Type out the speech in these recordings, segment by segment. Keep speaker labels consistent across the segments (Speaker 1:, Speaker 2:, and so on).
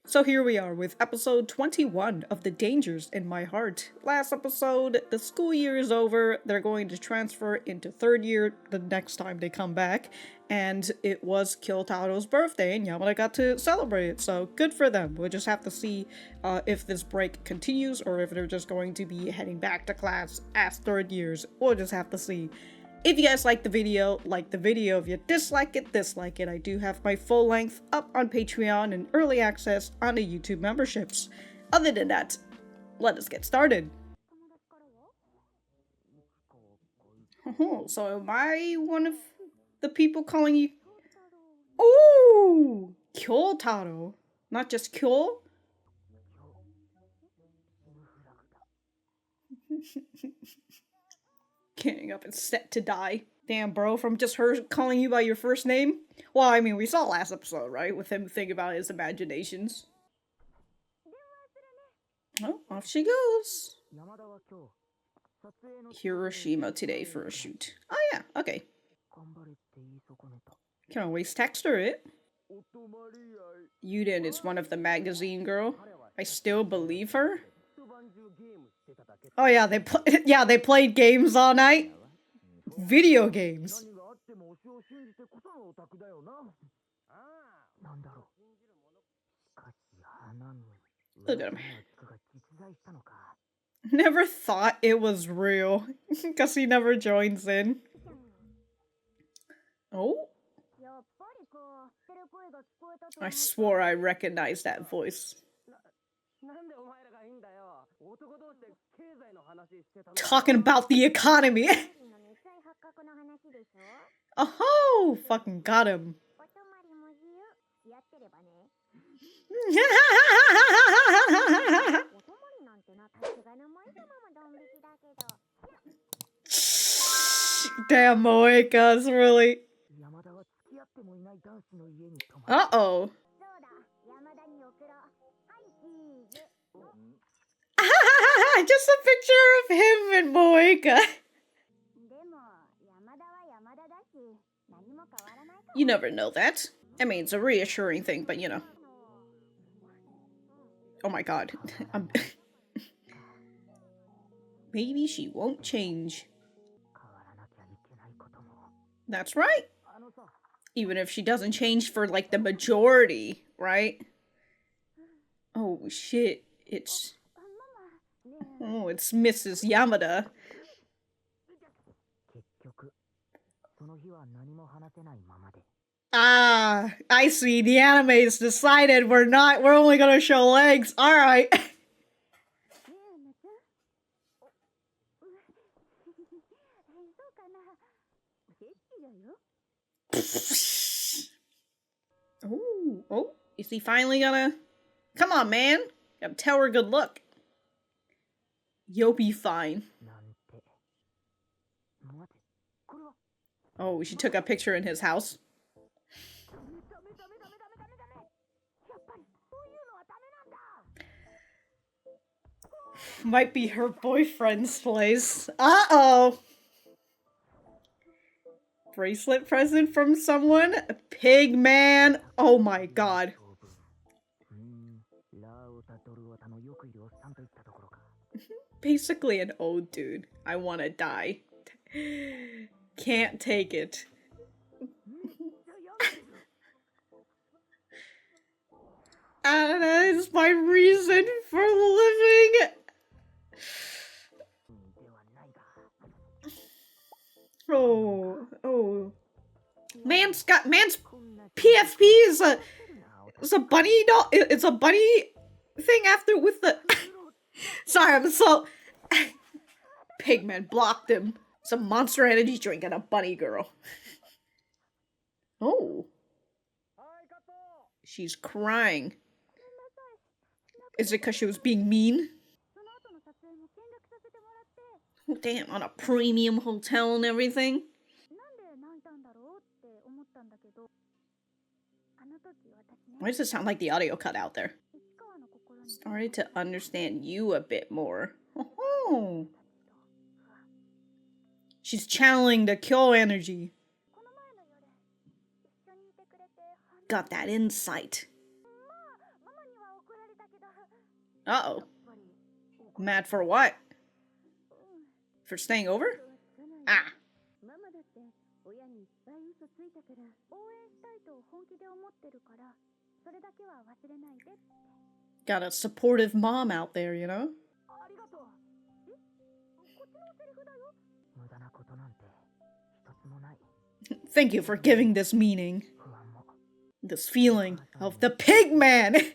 Speaker 1: So here we are with episode 21 of The Dangers in My Heart. Last episode, the school year is over, they're going to transfer into third year the next time they come back, and it was Kyotaro's birthday and Yamada got to celebrate it, so good for them. We'll just have to see if this break continues or if they're just going to be heading back to class as third years. We'll just have to see. If you guys like the video, like the video. If you dislike it, dislike it. I do have my full length up on Patreon and early access on the YouTube memberships. Other than that, let us get started. So am I one of the people calling you? Oh, Kyotaro. Not just Kyo? Getting up and set to die. Damn, bro, from just her calling you by your first name? Well, I mean, we saw last episode, right? With him thinking about his imaginations. Oh, off she goes. Hiroshima today for a shoot. Oh yeah, okay. Can always text her it. Yuden is one of the magazine girl. I still believe her. Oh yeah, they played games all night. Video games. Look at him. Never thought it was real, because he never joins in. Oh? I swore I recognized that voice. Talking about the economy. Oh, fucking got him. Damn, Moeka's really. Uh-oh. Just a picture of him and Moeka. You never know that. I mean, it's a reassuring thing, but you know. Oh my god. Maybe she won't change. That's right. Even if she doesn't change for, like, the majority, right? Oh, shit. It's Mrs. Yamada. Ah, I see. The anime's decided we're only gonna show legs. Alright. Oh, is he finally gonna? Come on, man. Gotta tell her good luck. You'll be fine. Oh, she took a picture in his house. Might be her boyfriend's place. Uh-oh. Bracelet present from someone? Pigman. Oh my god. Basically an old dude. I wanna die. Can't take it. And that is my reason for living. Oh. Man's PFP is a bunny doll. It's a bunny thing after with the. Sorry, I'm so. Pigman blocked him. Some Monster Energy drink and a bunny girl. Oh. She's crying. Is it because she was being mean? Oh, damn, on a premium hotel and everything? Why does it sound like the audio cut out there? Started to understand you a bit more. Oh. She's channeling the Kyo energy. Got that insight. Uh-oh. Mad for what? For staying over? Ah. Got a supportive mom out there, you know? Thank you for giving this meaning. This feeling of the Pigman!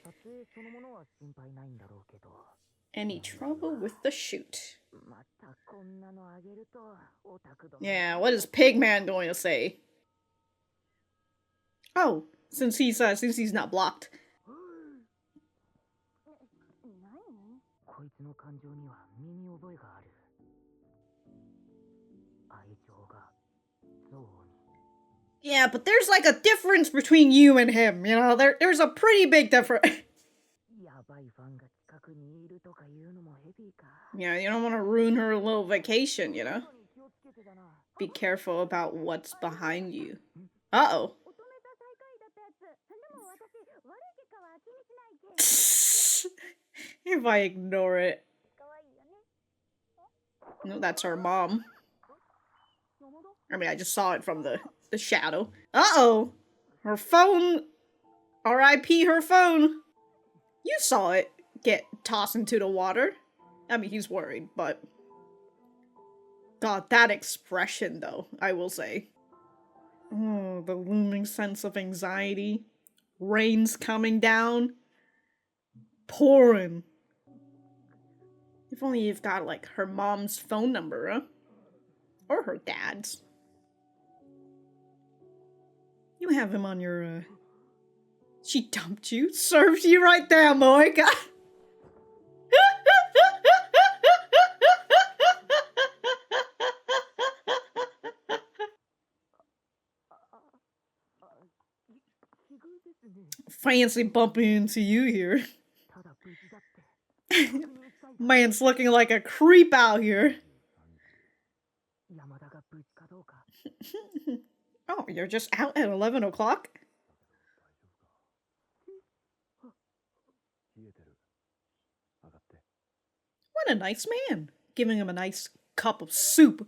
Speaker 1: Any trouble with the shoot? Yeah, what is Pigman going to say? Oh, since he's not blocked. Yeah, but there's like a difference between you and him, you know? There's a pretty big difference. Yeah, you don't want to ruin her little vacation, you know? Be careful about what's behind you. Uh-oh. If I ignore it. No, that's her mom. I mean, I just saw it from the shadow. Uh-oh! Her phone! R.I.P. her phone! You saw it get tossed into the water. I mean, he's worried, but... God, that expression, though, I will say. Oh, the looming sense of anxiety. Rain's coming down. Pouring. If only you've got, like, her mom's phone number, huh? Or her dad's. You have him on your, She dumped you? Serves you right there, boy. God. Fancy bumping into you here. Man's looking like a creep out here. Oh, you're just out at 11 o'clock? What a nice man. Giving him a nice cup of soup.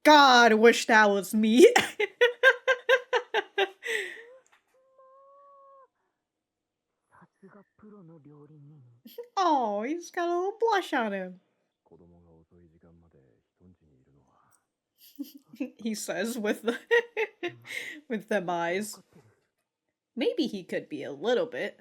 Speaker 1: God, I wish that was me. Oh, he's got a little blush on him. He says with the with them eyes. Maybe he could be a little bit.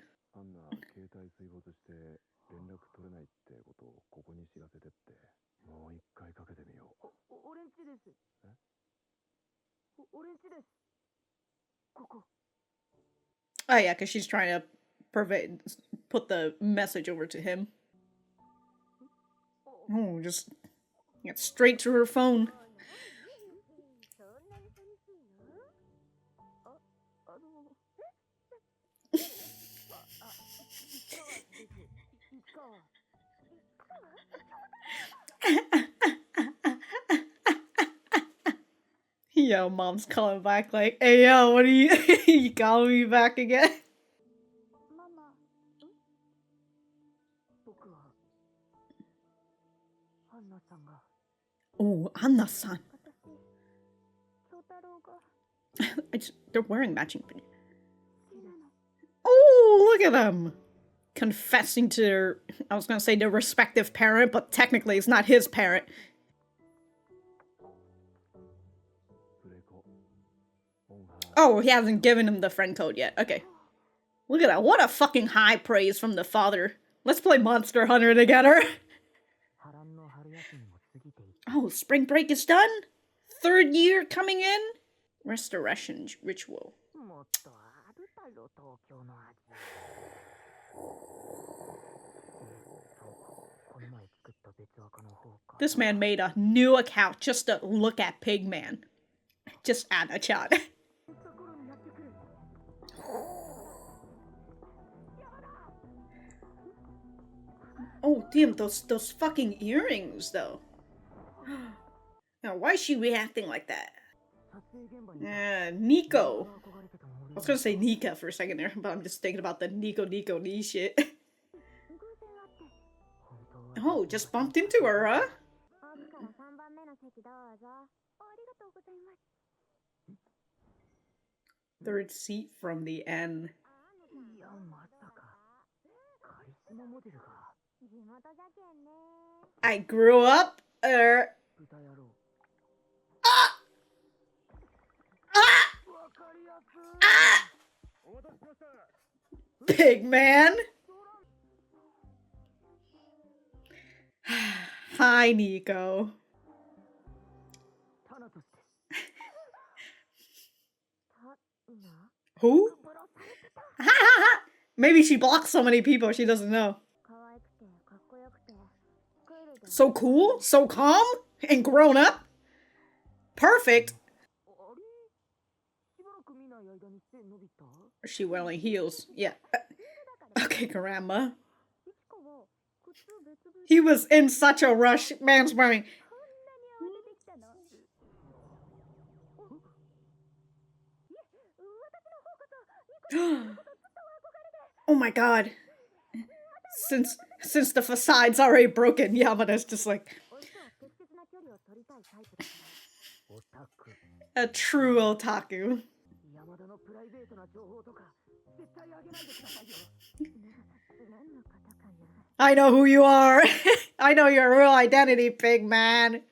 Speaker 1: Oh yeah, because she's trying to put the message over to him. Oh, just get straight to her phone. Yo, mom's calling back like, hey yo, what are you you calling me back again? Oh, Anna-san. They're wearing matching. Oh, look at them! Confessing to their, I was gonna say their respective parent, but technically it's not his parent. Oh, he hasn't given him the friend code yet. Okay. Look at that. What a fucking high praise from the father. Let's play Monster Hunter together. Oh, spring break is done? Third year coming in? Restoration ritual. This man made a new account just to look at Pigman. Just Anna-chan. Oh damn, those fucking earrings though. Now why is she reacting like that? Niko. I was gonna say Nika for a second there, but I'm just thinking about the Niko knee shit. Oh, just bumped into her, huh? Third seat from the end. I grew up. Ah! Ah! Ah! Pigman. Hi, Niko. Who? Maybe she blocks so many people she doesn't know. So cool, so calm, and grown up. Perfect. Is she wearing heels? Yeah. Okay, grandma. He was in such a rush. Man's wearing. Oh my god. Since the facade's already broken, Yamada's just like a true otaku. I know who you are. I know your real identity, Pigman.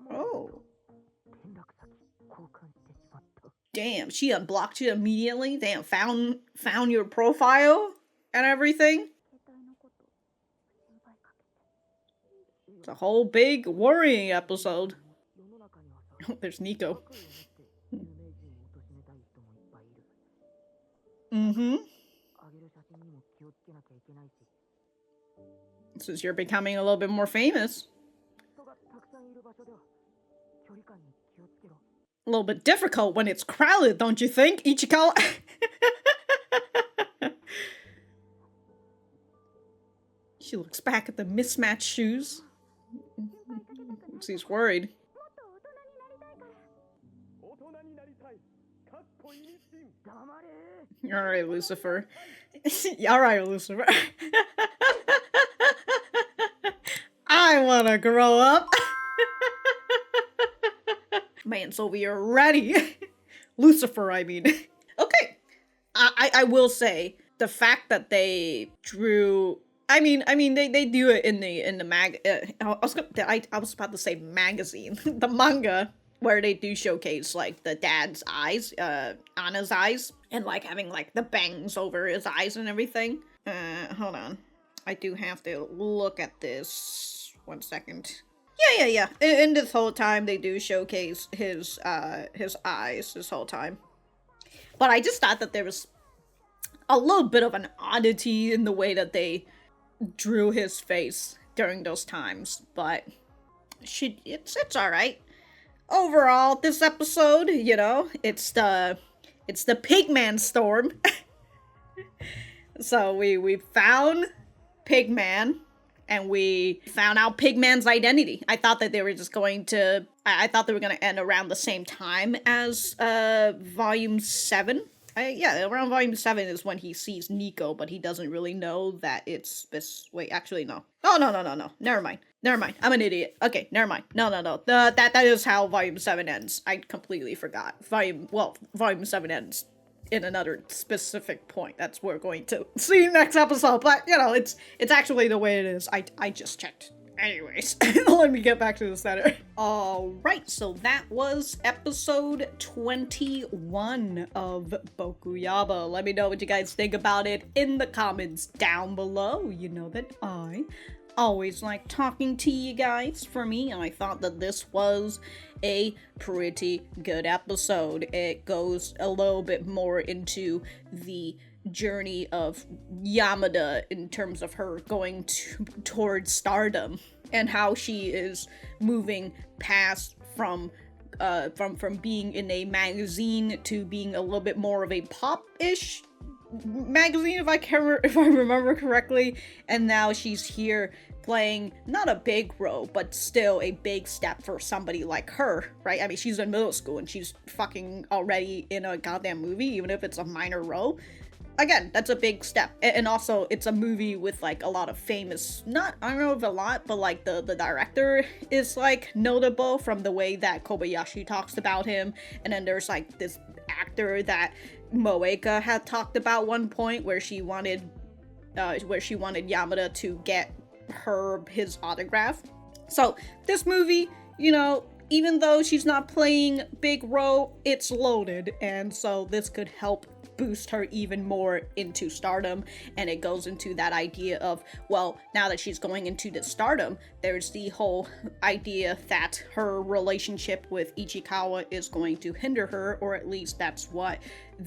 Speaker 1: Oh. Damn, she unblocked you immediately. Damn, found your profile and everything. It's a whole big worrying episode. There's Niko. Mm-hmm. Since you're becoming a little bit more famous. A little bit difficult when it's crowded, don't you think, Ichikawa? She looks back at the mismatched shoes. She's worried. Alright, Lucifer. Alright, Lucifer. I wanna grow up. Man, so we are ready. Lucifer, I mean. Okay. I will say the fact that they drew. I mean, they do it in the mag. I was about to say magazine, the manga, where they do showcase like the dad's eyes, Anna's eyes, and like having like the bangs over his eyes and everything. Hold on, I do have to look at this. 1 second. Yeah. In this whole time, they do showcase his eyes this whole time. But I just thought that there was a little bit of an oddity in the way that they drew his face during those times. But it's all right. Overall, this episode, you know, it's the Pigman storm. So we found Pigman. And we found out Pigman's identity. I thought that they were just going to... I thought they were going to end around the same time as Volume 7. Yeah, around Volume 7 is when he sees Niko, but he doesn't really know that it's this... Wait, actually, no. Oh, no. Never mind. I'm an idiot. Okay, never mind. No. That is how Volume 7 ends. I completely forgot. Volume 7 ends in another specific point. That's what we're going to see next episode. But, you know, it's actually the way it is. I just checked. Anyways, let me get back to the center. Alright, so that was episode 21 of BokuYaba. Let me know what you guys think about it in the comments down below. You know that I always like talking to you guys. For me, I thought that this was a pretty good episode. It goes a little bit more into the journey of Yamada in terms of her going towards stardom and how she is moving past from being in a magazine to being a little bit more of a pop-ish magazine, if I remember correctly, and now she's here playing not a big role, but still a big step for somebody like her, right? I mean, she's in middle school and she's fucking already in a goddamn movie, even if it's a minor role. again, that's a big step. And also, it's a movie with like a lot of famous, not, I don't know if a lot, but like the director is like notable from the way that Kobayashi talks about him. And then there's like this actor that Moeka had talked about one point where she wanted Yamada to get his autograph. So this movie, you know, even though she's not playing big role, it's loaded, and so this could help boost her even more into stardom. And it goes into that idea of, well, now that she's going into the stardom, there's the whole idea that her relationship with Ichikawa is going to hinder her, or at least that's what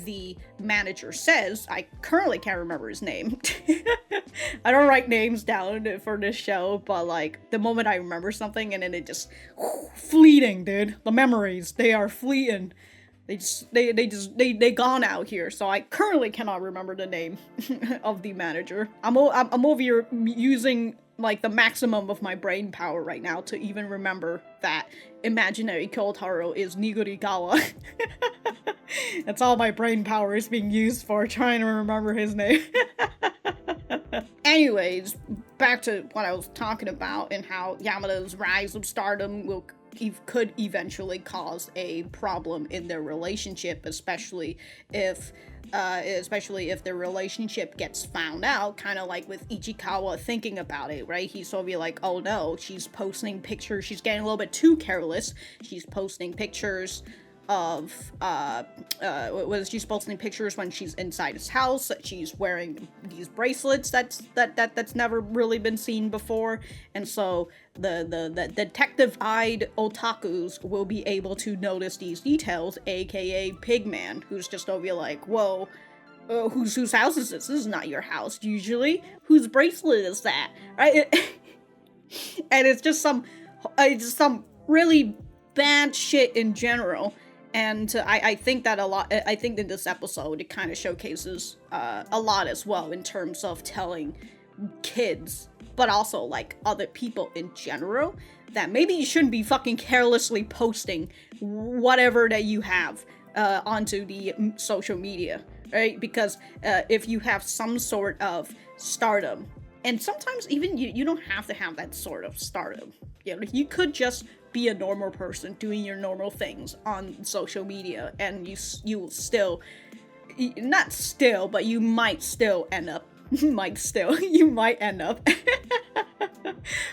Speaker 1: the manager says. I currently can't remember his name. I don't write names down for this show, but like the moment I remember something and then it just fleeting, dude. The memories, they are fleeting. They gone out here, so I currently cannot remember the name of the manager. I'm over here using like the maximum of my brain power right now to even remember that imaginary Kyotaro is Nigurigawa. That's all my brain power is being used for, trying to remember his name. Anyways, back to what I was talking about and how Yamada's rise of stardom could eventually cause a problem in their relationship, especially if their relationship gets found out, kind of like with Ichikawa thinking about it, right? He's sort of like, oh no, she's posting pictures, she's getting a little bit too careless, she's posting pictures of she's posting pictures when she's inside his house, she's wearing these bracelets that's never really been seen before, and so the detective-eyed otakus will be able to notice these details, aka Pigman, who's just over like, whoa, whose house is this? This is not your house usually. Whose bracelet is that? Right? And it's just some really bad shit in general. And I think that I think in this episode it kind of showcases a lot as well in terms of telling kids, but also like other people in general, that maybe you shouldn't be fucking carelessly posting whatever that you have onto the social media, right? Because if you have some sort of stardom, and sometimes even you don't have to have that sort of stardom, you know, you could just be a normal person doing your normal things on social media, and you will still, not still, but you might still end up you might end up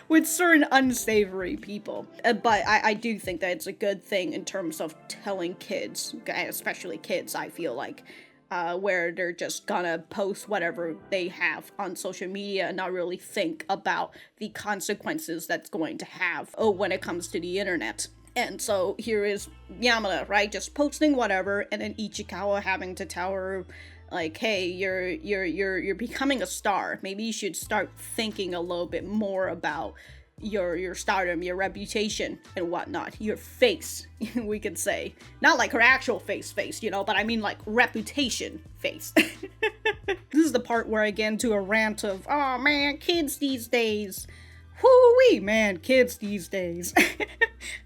Speaker 1: with certain unsavory people. But I do think that it's a good thing in terms of telling kids, especially kids, I feel like, where they're just gonna post whatever they have on social media and not really think about the consequences that's going to have when it comes to the internet. And so here is Yamada, right, just posting whatever, and then Ichikawa having to tell her, like, hey, you're becoming a star. Maybe you should start thinking a little bit more about your stardom, your reputation, and whatnot. Your face, we could say. Not like her actual face, you know, but I mean like reputation face. This is the part where I get into a rant of, oh man, kids these days. Whoo-wee, man, kids these days.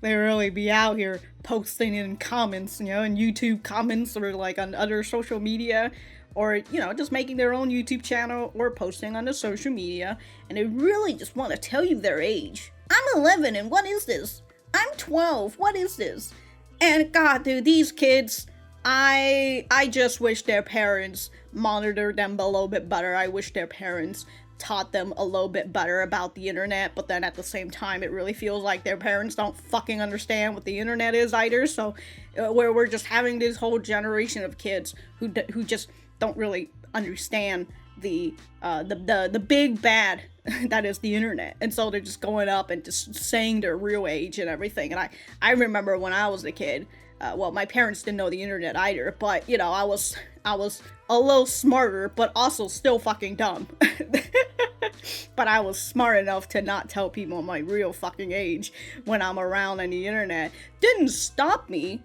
Speaker 1: They really be out here posting in comments, you know, in YouTube comments or like on other social media, or, you know, just making their own YouTube channel or posting on the social media, and they really just want to tell you their age. I'm 11 and what is this? I'm 12, what is this? And god, dude, these kids, I just wish their parents monitored them a little bit better. I wish their parents taught them a little bit better about the internet, but then at the same time it really feels like their parents don't fucking understand what the internet is either, so where we're just having this whole generation of kids who just don't really understand the big bad that is the internet, and so they're just going up and just saying their real age and everything. And I remember when I was a kid, well, my parents didn't know the internet either, but you know, I was a little smarter, but also still fucking dumb. But I was smart enough to not tell people my real fucking age when I'm around on the internet. Didn't stop me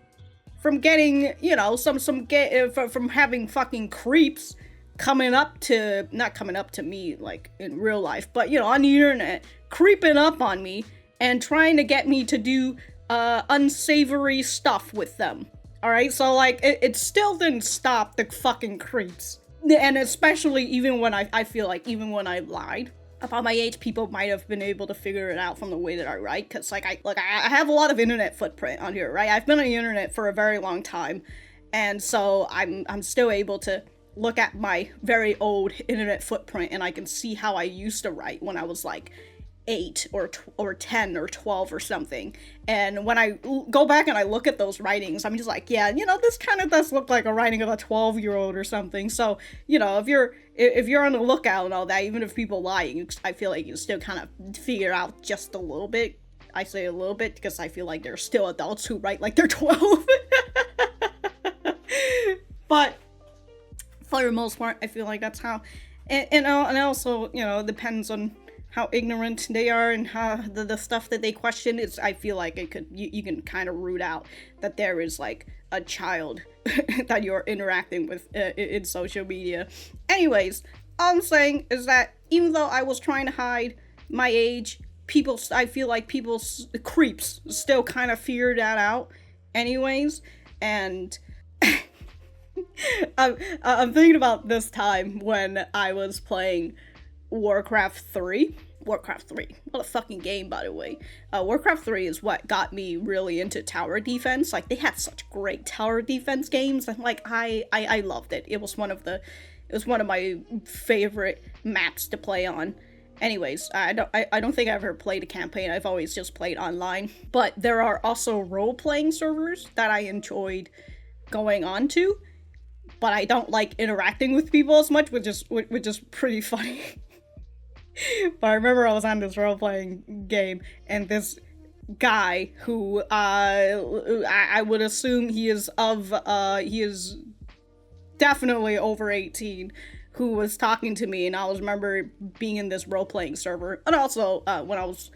Speaker 1: from getting, you know, from having fucking creeps not coming up to me like in real life, but you know, on the internet, creeping up on me and trying to get me to do unsavory stuff with them. Alright, so like it still didn't stop the fucking creeps. and especially even when I feel like even when I lied about my age, people might have been able to figure it out from the way that I write, because like I have a lot of internet footprint on here, right? I've been on the internet for a very long time, and so I'm still able to look at my very old internet footprint, and I can see how I used to write when I was like 8 or 10 or 12 or something. And when I go back and I look at those writings, I'm just like, yeah, this kind of does look like a writing of a 12-year-old or something. So, if you're on the lookout and all that, even if people lie, I feel like you still kind of figure out just a little bit. I say a little bit because I feel like there's still adults who write like they're 12. But for the most part, I feel like that's how, and also, depends on how ignorant they are and how the stuff that they question is. I feel like you can kind of root out that there is like a child that you're interacting with in social media. Anyways, all I'm saying is that even though I was trying to hide my age, I feel like creeps still kind of figured that out anyways. And I'm thinking about this time when I was playing Warcraft 3. What a fucking game, by the way. Warcraft 3 is what got me really into tower defense. Like, they had such great tower defense games, and like I loved it. It was one of my favorite maps to play on. Anyways, I don't think I ever played a campaign. I've always just played online. But there are also role-playing servers that I enjoyed going on to, but I don't like interacting with people as much, which is pretty funny. But I remember I was on this role-playing game, and this guy who I would assume he is definitely over 18, who was talking to me, and I remember being in this role-playing server, and also when I was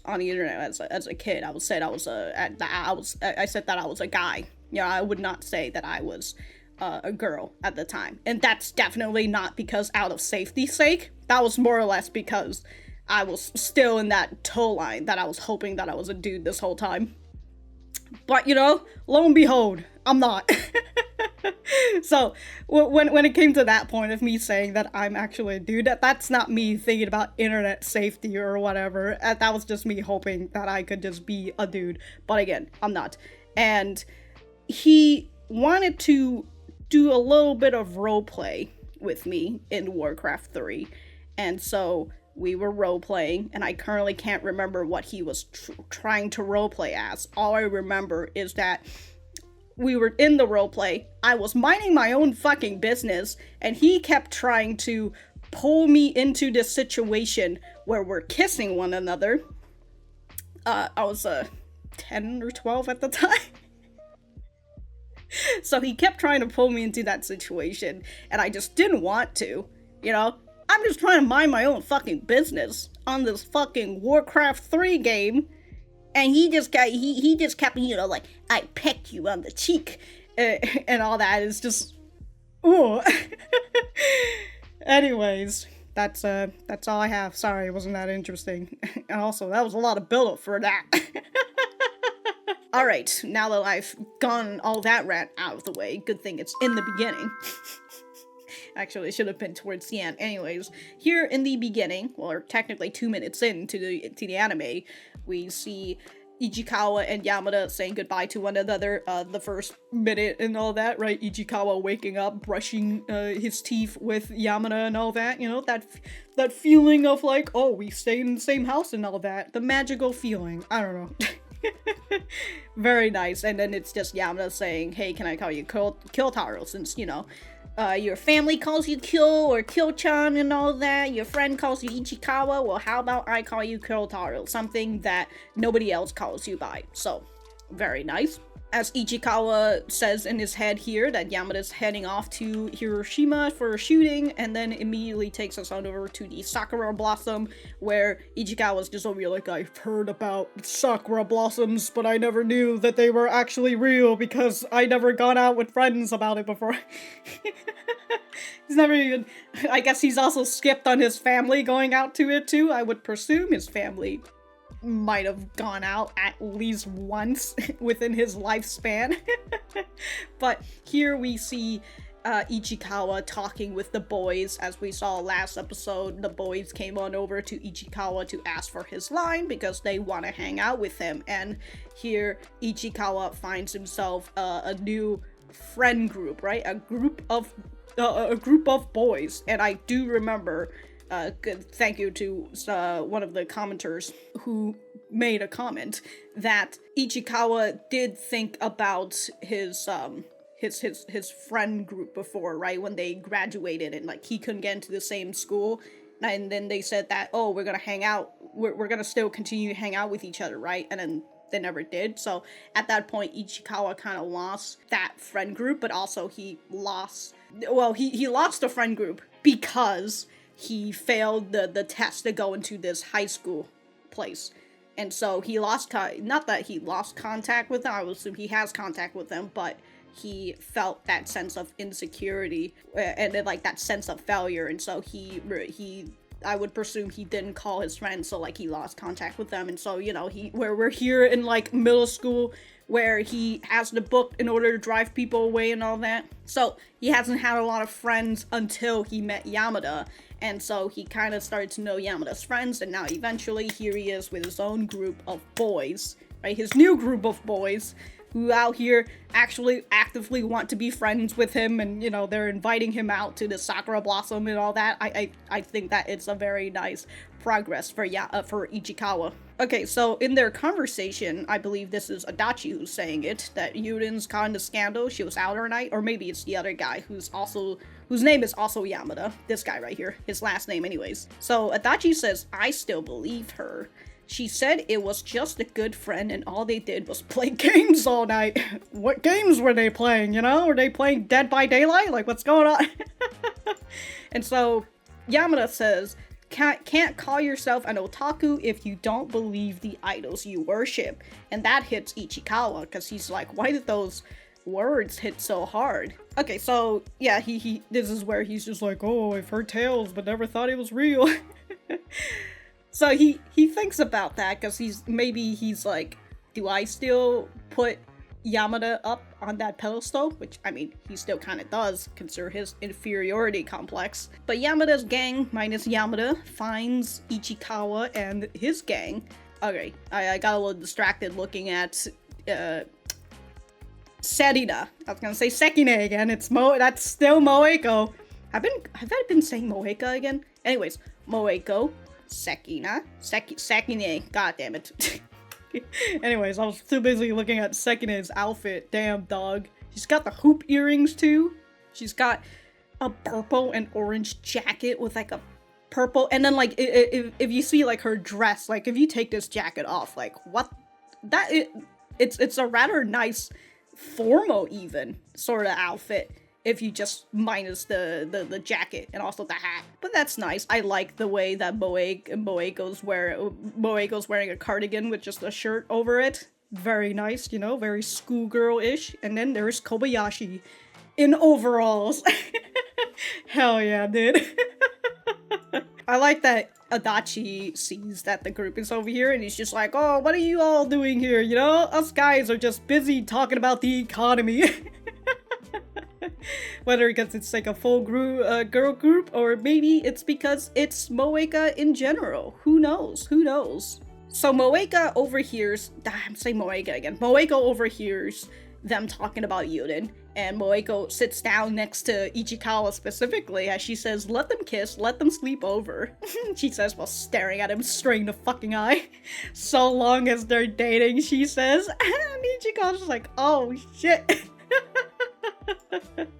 Speaker 1: on the internet as a kid, I said that I was a guy. I would not say that I was a girl at the time. And that's definitely not because out of safety's sake. That was more or less because I was still in that toe line that I was hoping that I was a dude this whole time. But, lo and behold, I'm not. So, when it came to that point of me saying that I'm actually a dude, that's not me thinking about internet safety or whatever. That was just me hoping that I could just be a dude. But again, I'm not. And he wanted to do a little bit of roleplay with me in Warcraft 3. And so we were role-playing, and I currently can't remember what he was trying to roleplay as. All I remember is that we were in the roleplay, I was minding my own fucking business, and he kept trying to pull me into this situation where we're kissing one another. I was 10 or 12 at the time. So he kept trying to pull me into that situation, and I just didn't want to, I'm just trying to mind my own fucking business on this fucking Warcraft 3 game, and he just kept, like, I pecked you on the cheek, and all that is just, ooh. Anyways, that's all I have. Sorry, it wasn't that interesting. And also, that was a lot of build-up for that. Alright, now that I've gotten all that rant out of the way, good thing it's in the beginning. Actually, it should have been towards the end. Anyways, here in the beginning, or technically 2 minutes into the anime, we see Ichikawa and Yamada saying goodbye to one another, the first minute and all that, right? Ichikawa waking up, brushing his teeth with Yamada and all that, that feeling of like, oh, we stayed in the same house and all that. The magical feeling. I don't know. Very nice. And then it's just Yamada saying, hey, can I call you Kyotaro, since, your family calls you Kyo or Kyo-chan and all that, your friend calls you Ichikawa, well, how about I call you Kyotaro, something that nobody else calls you by. So, very nice. As Ichikawa says in his head here that Yamada's heading off to Hiroshima for a shooting, and then immediately takes us on over to the Sakura Blossom, where Ichikawa's just over here like, I've heard about Sakura Blossoms, but I never knew that they were actually real because I never gone out with friends about it before. He's never even, I guess he's also skipped on his family going out to it too. I would presume his family might have gone out at least once within his lifespan. But here we see Ichikawa talking with the boys. As we saw last episode, the boys came on over to Ichikawa to ask for his line because they want to hang out with him. And here Ichikawa finds himself a new friend group, right? A group of boys. And I do remember, thank you to one of the commenters who made a comment that Ichikawa did think about his friend group before, right? When they graduated and like he couldn't get into the same school, and then they said that, oh, we're gonna hang out, we're gonna still continue to hang out with each other, right? And then they never did. So at that point, Ichikawa kind of lost that friend group, but also he lost the friend group because he failed the test to go into this high school place. And so he lost, not that he lost contact with them, I would assume he has contact with them, but he felt that sense of insecurity and then like that sense of failure, and so he I would presume he didn't call his friends, so like he lost contact with them. And so, you know, where we're here in like middle school where he has the book in order to drive people away and all that, so he hasn't had a lot of friends until he met Yamada, and so he kind of started to know Yamada's friends, and now eventually here he is with his own group of boys, right? His new group of boys who out here actually actively want to be friends with him, and you know, they're inviting him out to the Sakura Blossom and all that. I think that it's a very nice progress for Ichikawa. Okay, so in their conversation, I believe this is Adachi who's saying it, that Yurin's caught in the scandal, she was out all night, or maybe it's the other guy whose name is also Yamada. This guy right here, his last name anyways. So Adachi says, I still believe her. She said it was just a good friend and all they did was play games all night. What games were they playing, you know? Were they playing Dead by Daylight? Like, what's going on? And so Yamada says, can't call yourself an otaku if you don't believe the idols you worship. And that hits Ichikawa, because he's like, why did those words hit so hard? Okay, so yeah, this is where he's just like, oh, I've heard tales but never thought it was real. So he thinks about that, because he's like, do I still put Yamada up on that pedestal? Which, I mean, he still kind of does, consider his inferiority complex. But Yamada's gang, minus Yamada, finds Ichikawa and his gang. Okay, I got a little distracted looking at Serina. I was gonna say Sekine again. That's still Moeko. Have I been saying Moeka again? Anyways, Moeko, Sekine, god damn it. Anyways, I was too busy looking at Sekine's outfit. Damn, dog. She's got the hoop earrings too. She's got a purple and orange jacket with like a purple, and then like if you see like her dress, like if you take this jacket off, like what that it's a rather nice formal even sort of outfit if you just minus the jacket and also the hat. But that's nice. I like the way that Moeko's wearing a cardigan with just a shirt over it. Very nice, you know, very schoolgirl-ish. And then there's Kobayashi in overalls. Hell yeah, dude. I like that Adachi sees that the group is over here and he's just like, oh, what are you all doing here? You know, us guys are just busy talking about the economy. Whether because it's like a full girl group, or maybe it's because it's Moeka in general. Who knows? Who knows? So Moeka overhears, I'm saying Moeka again. Moeka overhears them talking about Yurin, and Moeko sits down next to Ichikawa specifically as she says, let them kiss, let them sleep over. She says while staring at him straight in the fucking eye. So long as they're dating, she says. And Ichikawa's just like, oh shit.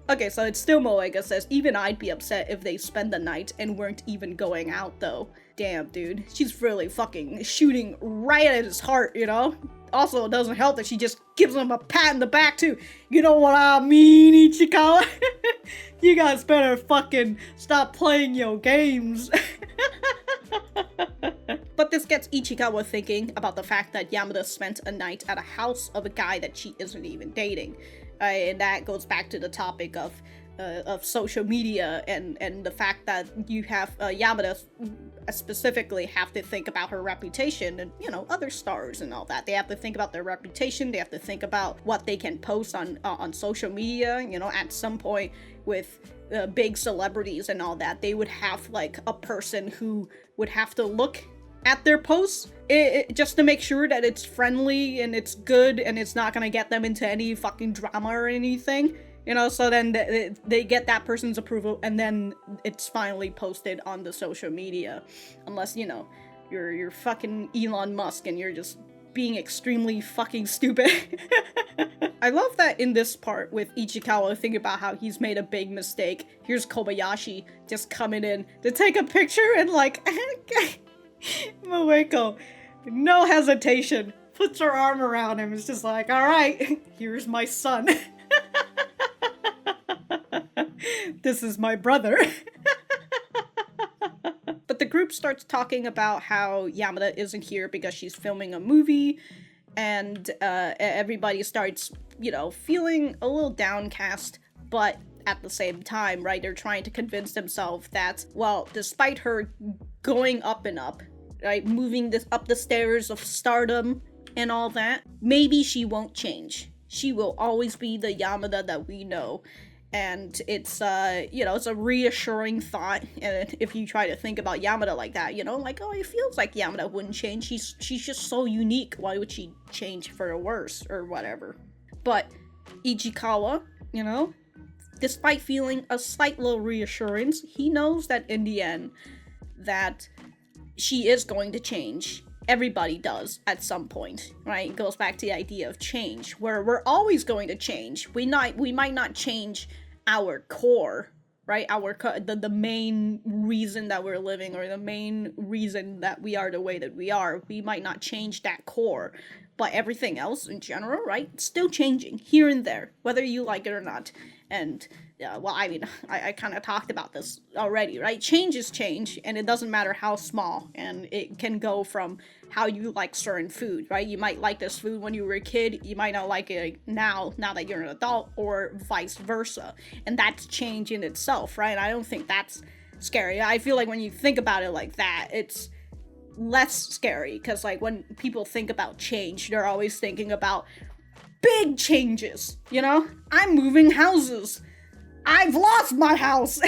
Speaker 1: Okay, so it's still Moeka says, even I'd be upset if they spend the night and weren't even going out though. Damn, dude. She's really fucking shooting right at his heart, you know? Also, it doesn't help that she just gives him a pat in the back too. You know what I mean, Ichikawa? You guys better fucking stop playing your games. But this gets Ichikawa thinking about the fact that Yamada spent a night at a house of a guy that she isn't even dating. And that goes back to the topic of of social media and the fact that you have Yamada specifically have to think about her reputation and, you know, other stars and all that. They have to think about their reputation. They have to think about what they can post on social media. You know, at some point with big celebrities and all that, they would have like a person who would have to look at their posts just to make sure that it's friendly and it's good and it's not gonna get them into any fucking drama or anything. You know, so then they get that person's approval and then it's finally posted on the social media. Unless, you know, you're fucking Elon Musk and you're just being extremely fucking stupid. I love that in this part with Ichikawa thinking about how he's made a big mistake. Here's Kobayashi just coming in to take a picture and like, Moeko, no hesitation, puts her arm around him. It's just like, all right, here's my son. This is my brother. But the group starts talking about how Yamada isn't here because she's filming a movie, and everybody starts, you know, feeling a little downcast, but at the same time, right, they're trying to convince themselves that, well, despite her going up and up, right, moving this up the stairs of stardom and all that, maybe she won't change. She will always be the Yamada that we know. And it's, you know, it's a reassuring thought. And if you try to think about Yamada like that, you know, like, oh, it feels like Yamada wouldn't change. She's just so unique. Why would she change for the worse or whatever? But Ichikawa, you know, despite feeling a slight little reassurance, he knows that in the end that she is going to change. Everybody does at some point, right? It goes back to the idea of change, where we're always going to change. We might not change our core, right? The main reason that we're living, or the main reason that we are the way that we are. We might not change that core, but everything else in general, right? It's still changing here and there, whether you like it or not. And well, I mean, I kind of talked about this already, right? Change is change, and it doesn't matter how small, and it can go from how you like certain food, right? You might like this food when you were a kid, you might not like it now that you're an adult, or vice versa. And that's change in itself, right? I don't think that's scary. I feel like when you think about it like that, it's less scary, because like when people think about change, they're always thinking about big changes, you know? I'm moving houses. I've lost my house.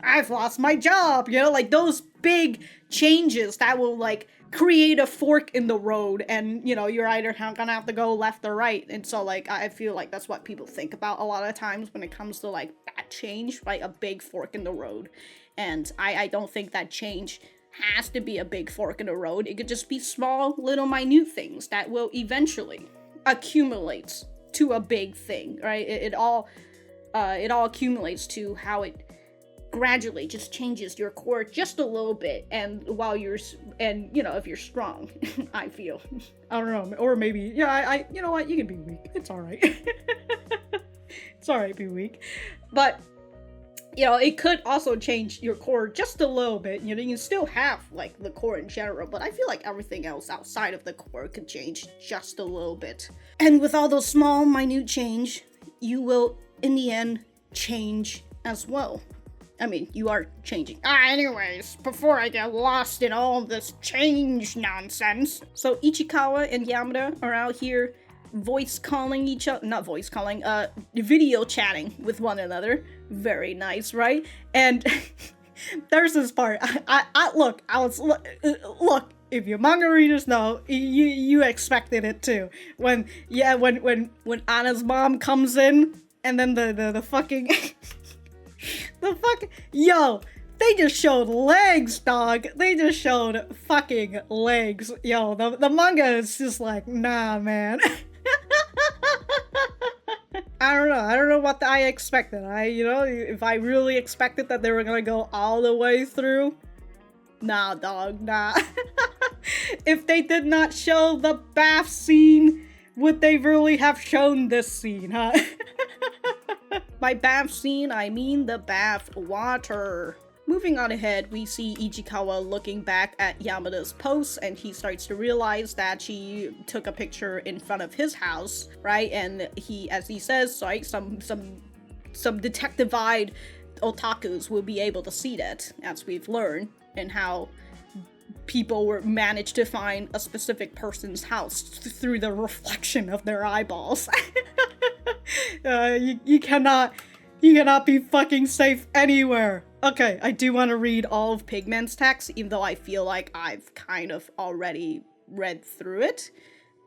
Speaker 1: I've lost my job, you know? Like those big changes that will like create a fork in the road, and you know, you're either gonna have to go left or right. And so like I feel like that's what people think about a lot of times when it comes to like that change, right? A big fork in the road. And I don't think that change has to be a big fork in the road. It could just be small, little, minute things that will eventually accumulate to a big thing, right? It all accumulates to how it gradually just changes your core just a little bit, and you know, if you're strong, I feel. I don't know, or maybe, yeah, I you know what, you can be weak. It's alright. It's alright, be weak. But you know, it could also change your core just a little bit. You know, you can still have, like, the core in general, but I feel like everything else outside of the core could change just a little bit. And with all those small, minute change, you will, in the end, change as well. I mean, you are changing. Anyways, before I get lost in all this change nonsense. So Ichikawa and Yamada are out here video chatting with one another. Very nice, right? And there's this part. Look, if you manga readers know, you expected it too. When Anna's mom comes in, and then the fucking yo, they just showed legs, dog. They just showed fucking legs. Yo, the manga is just like, nah, man. I don't know what I expected. If I really expected that they were gonna go all the way through, nah, dog, nah. If they did not show the bath scene, would they really have shown this scene, huh? By bath scene, I mean the bath water. Moving on ahead, we see Ichikawa looking back at Yamada's post, and he starts to realize that she took a picture in front of his house, right? And he, as he says, right, some some detective-eyed otakus will be able to see that, as we've learned, and how people were managed to find a specific person's house through the reflection of their eyeballs. You cannot be fucking safe anywhere. Okay, I do want to read all of Pigman's text, even though I feel like I've kind of already read through it.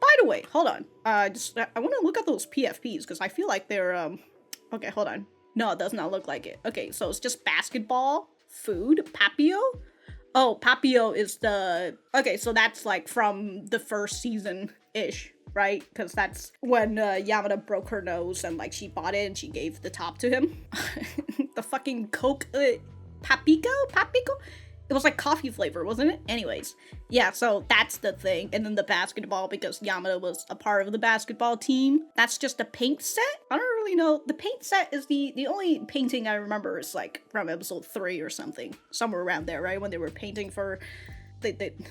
Speaker 1: By the way, hold on. I want to look at those PFPs, because I feel like they're, okay, hold on. No, it does not look like it. Okay, so it's just basketball, food, Papio. Oh, Papio is the... Okay, so that's, like, from the first season-ish, right? Because that's when Yamada broke her nose and, like, she bought it and she gave the top to him. The fucking Coke... Papico? It was like coffee flavor, wasn't it? Anyways, yeah, so that's the thing. And then the basketball, because Yamada was a part of the basketball team. That's just a paint set? I don't really know. The paint set is the only painting I remember is like from episode 3 or something. Somewhere around there, right? When they were painting for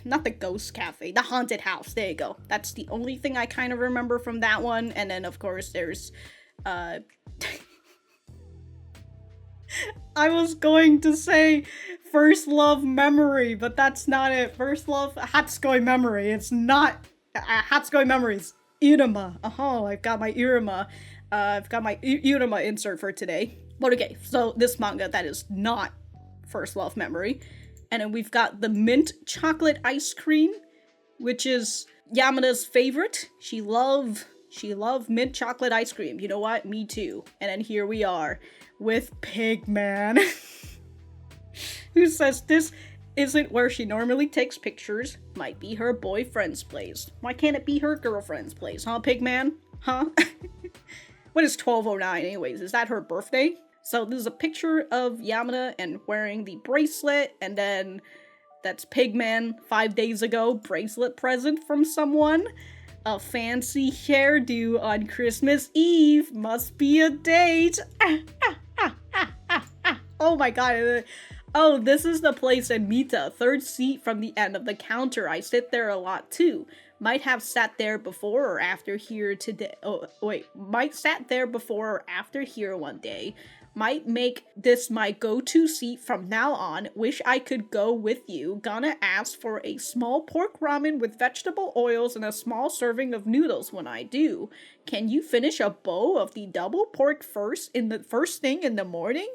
Speaker 1: not the ghost cafe, the haunted house. There you go. That's the only thing I kind of remember from that one. And then of course there's I was going to say First Love Memory, but that's not it. First Love Hatsukoi Memory. It's not Hatsukoi Memories. Iruma. Oh, I've got my Iruma. I've got my Iruma insert for today. But okay, so this manga that is not First Love Memory. And then we've got the mint chocolate ice cream, which is Yamada's favorite. She loved mint chocolate ice cream. You know what? Me too. And then here we are with Pigman, who says this isn't where she normally takes pictures. Might be her boyfriend's place. Why can't it be her girlfriend's place, huh, Pigman? Huh? What is 1209 anyways? Is that her birthday? So this is a picture of Yamada and wearing the bracelet, and then that's Pigman 5 days ago, bracelet present from someone. A fancy hairdo on Christmas Eve. Must be a date. Oh my god. Oh, this is the place in Mita. 3rd seat from the end of the counter. I sit there a lot too. Might have sat there before or after here today. Oh, wait. Might sat there before or after here one day. Might make this my go-to seat from now on. Wish I could go with you. Gonna ask for a small pork ramen with vegetable oils and a small serving of noodles when I do. Can you finish a bowl of the double pork first thing in the morning?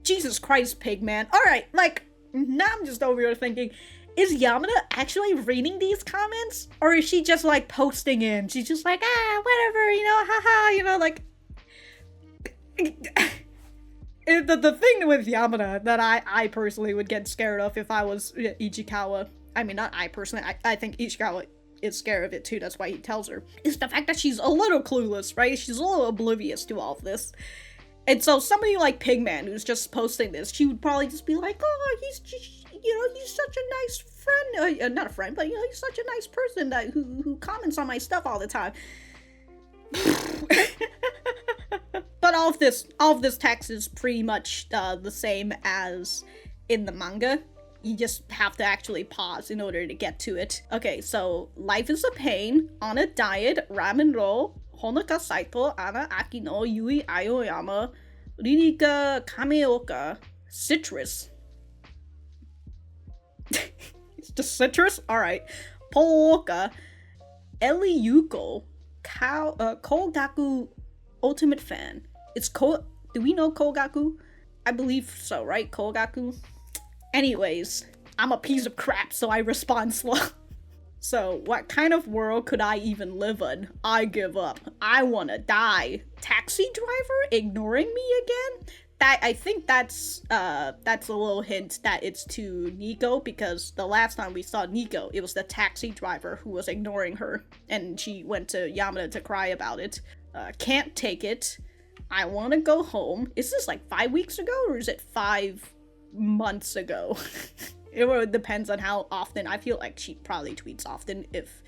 Speaker 1: Jesus Christ, Pigman. Alright, like, now I'm just over here thinking, is Yamada actually reading these comments? Or is she just, like, posting in? She's just like, whatever, you know, haha, you know, like... The thing with Yamada that I personally would get scared of if I was Ichikawa, I mean, not I personally, I think Ichikawa is scared of it too, that's why he tells her, is the fact that she's a little clueless, right? She's a little oblivious to all of this. And so somebody like Pigman, who's just posting this, she would probably just be like, oh, he's just, you know, he's such a nice friend, not a friend, but, you know, he's such a nice person that, who comments on my stuff all the time. But all of this text is pretty much the same as in the manga. You just have to actually pause in order to get to it. Okay, so life is a pain, on a diet, ramen roll, Honoka Saito, Ana Akino, Yui Aoyama, Ririka Kameoka, citrus. It's just citrus? Alright. Pooka, Eli Yuko, Kogaku Ultimate Fan. It's do we know Kogaku? I believe so, right? Kogaku? Anyways, I'm a piece of crap, so I respond slow. So, what kind of world could I even live in? I give up. I wanna die. Taxi driver ignoring me again? I think that's a little hint that it's to Niko, because the last time we saw Niko, it was the taxi driver who was ignoring her, and she went to Yamada to cry about it. Can't take it. I wanna go home. Is this like 5 weeks ago, or is it 5 months ago? It really depends on how often. I feel like she probably tweets often if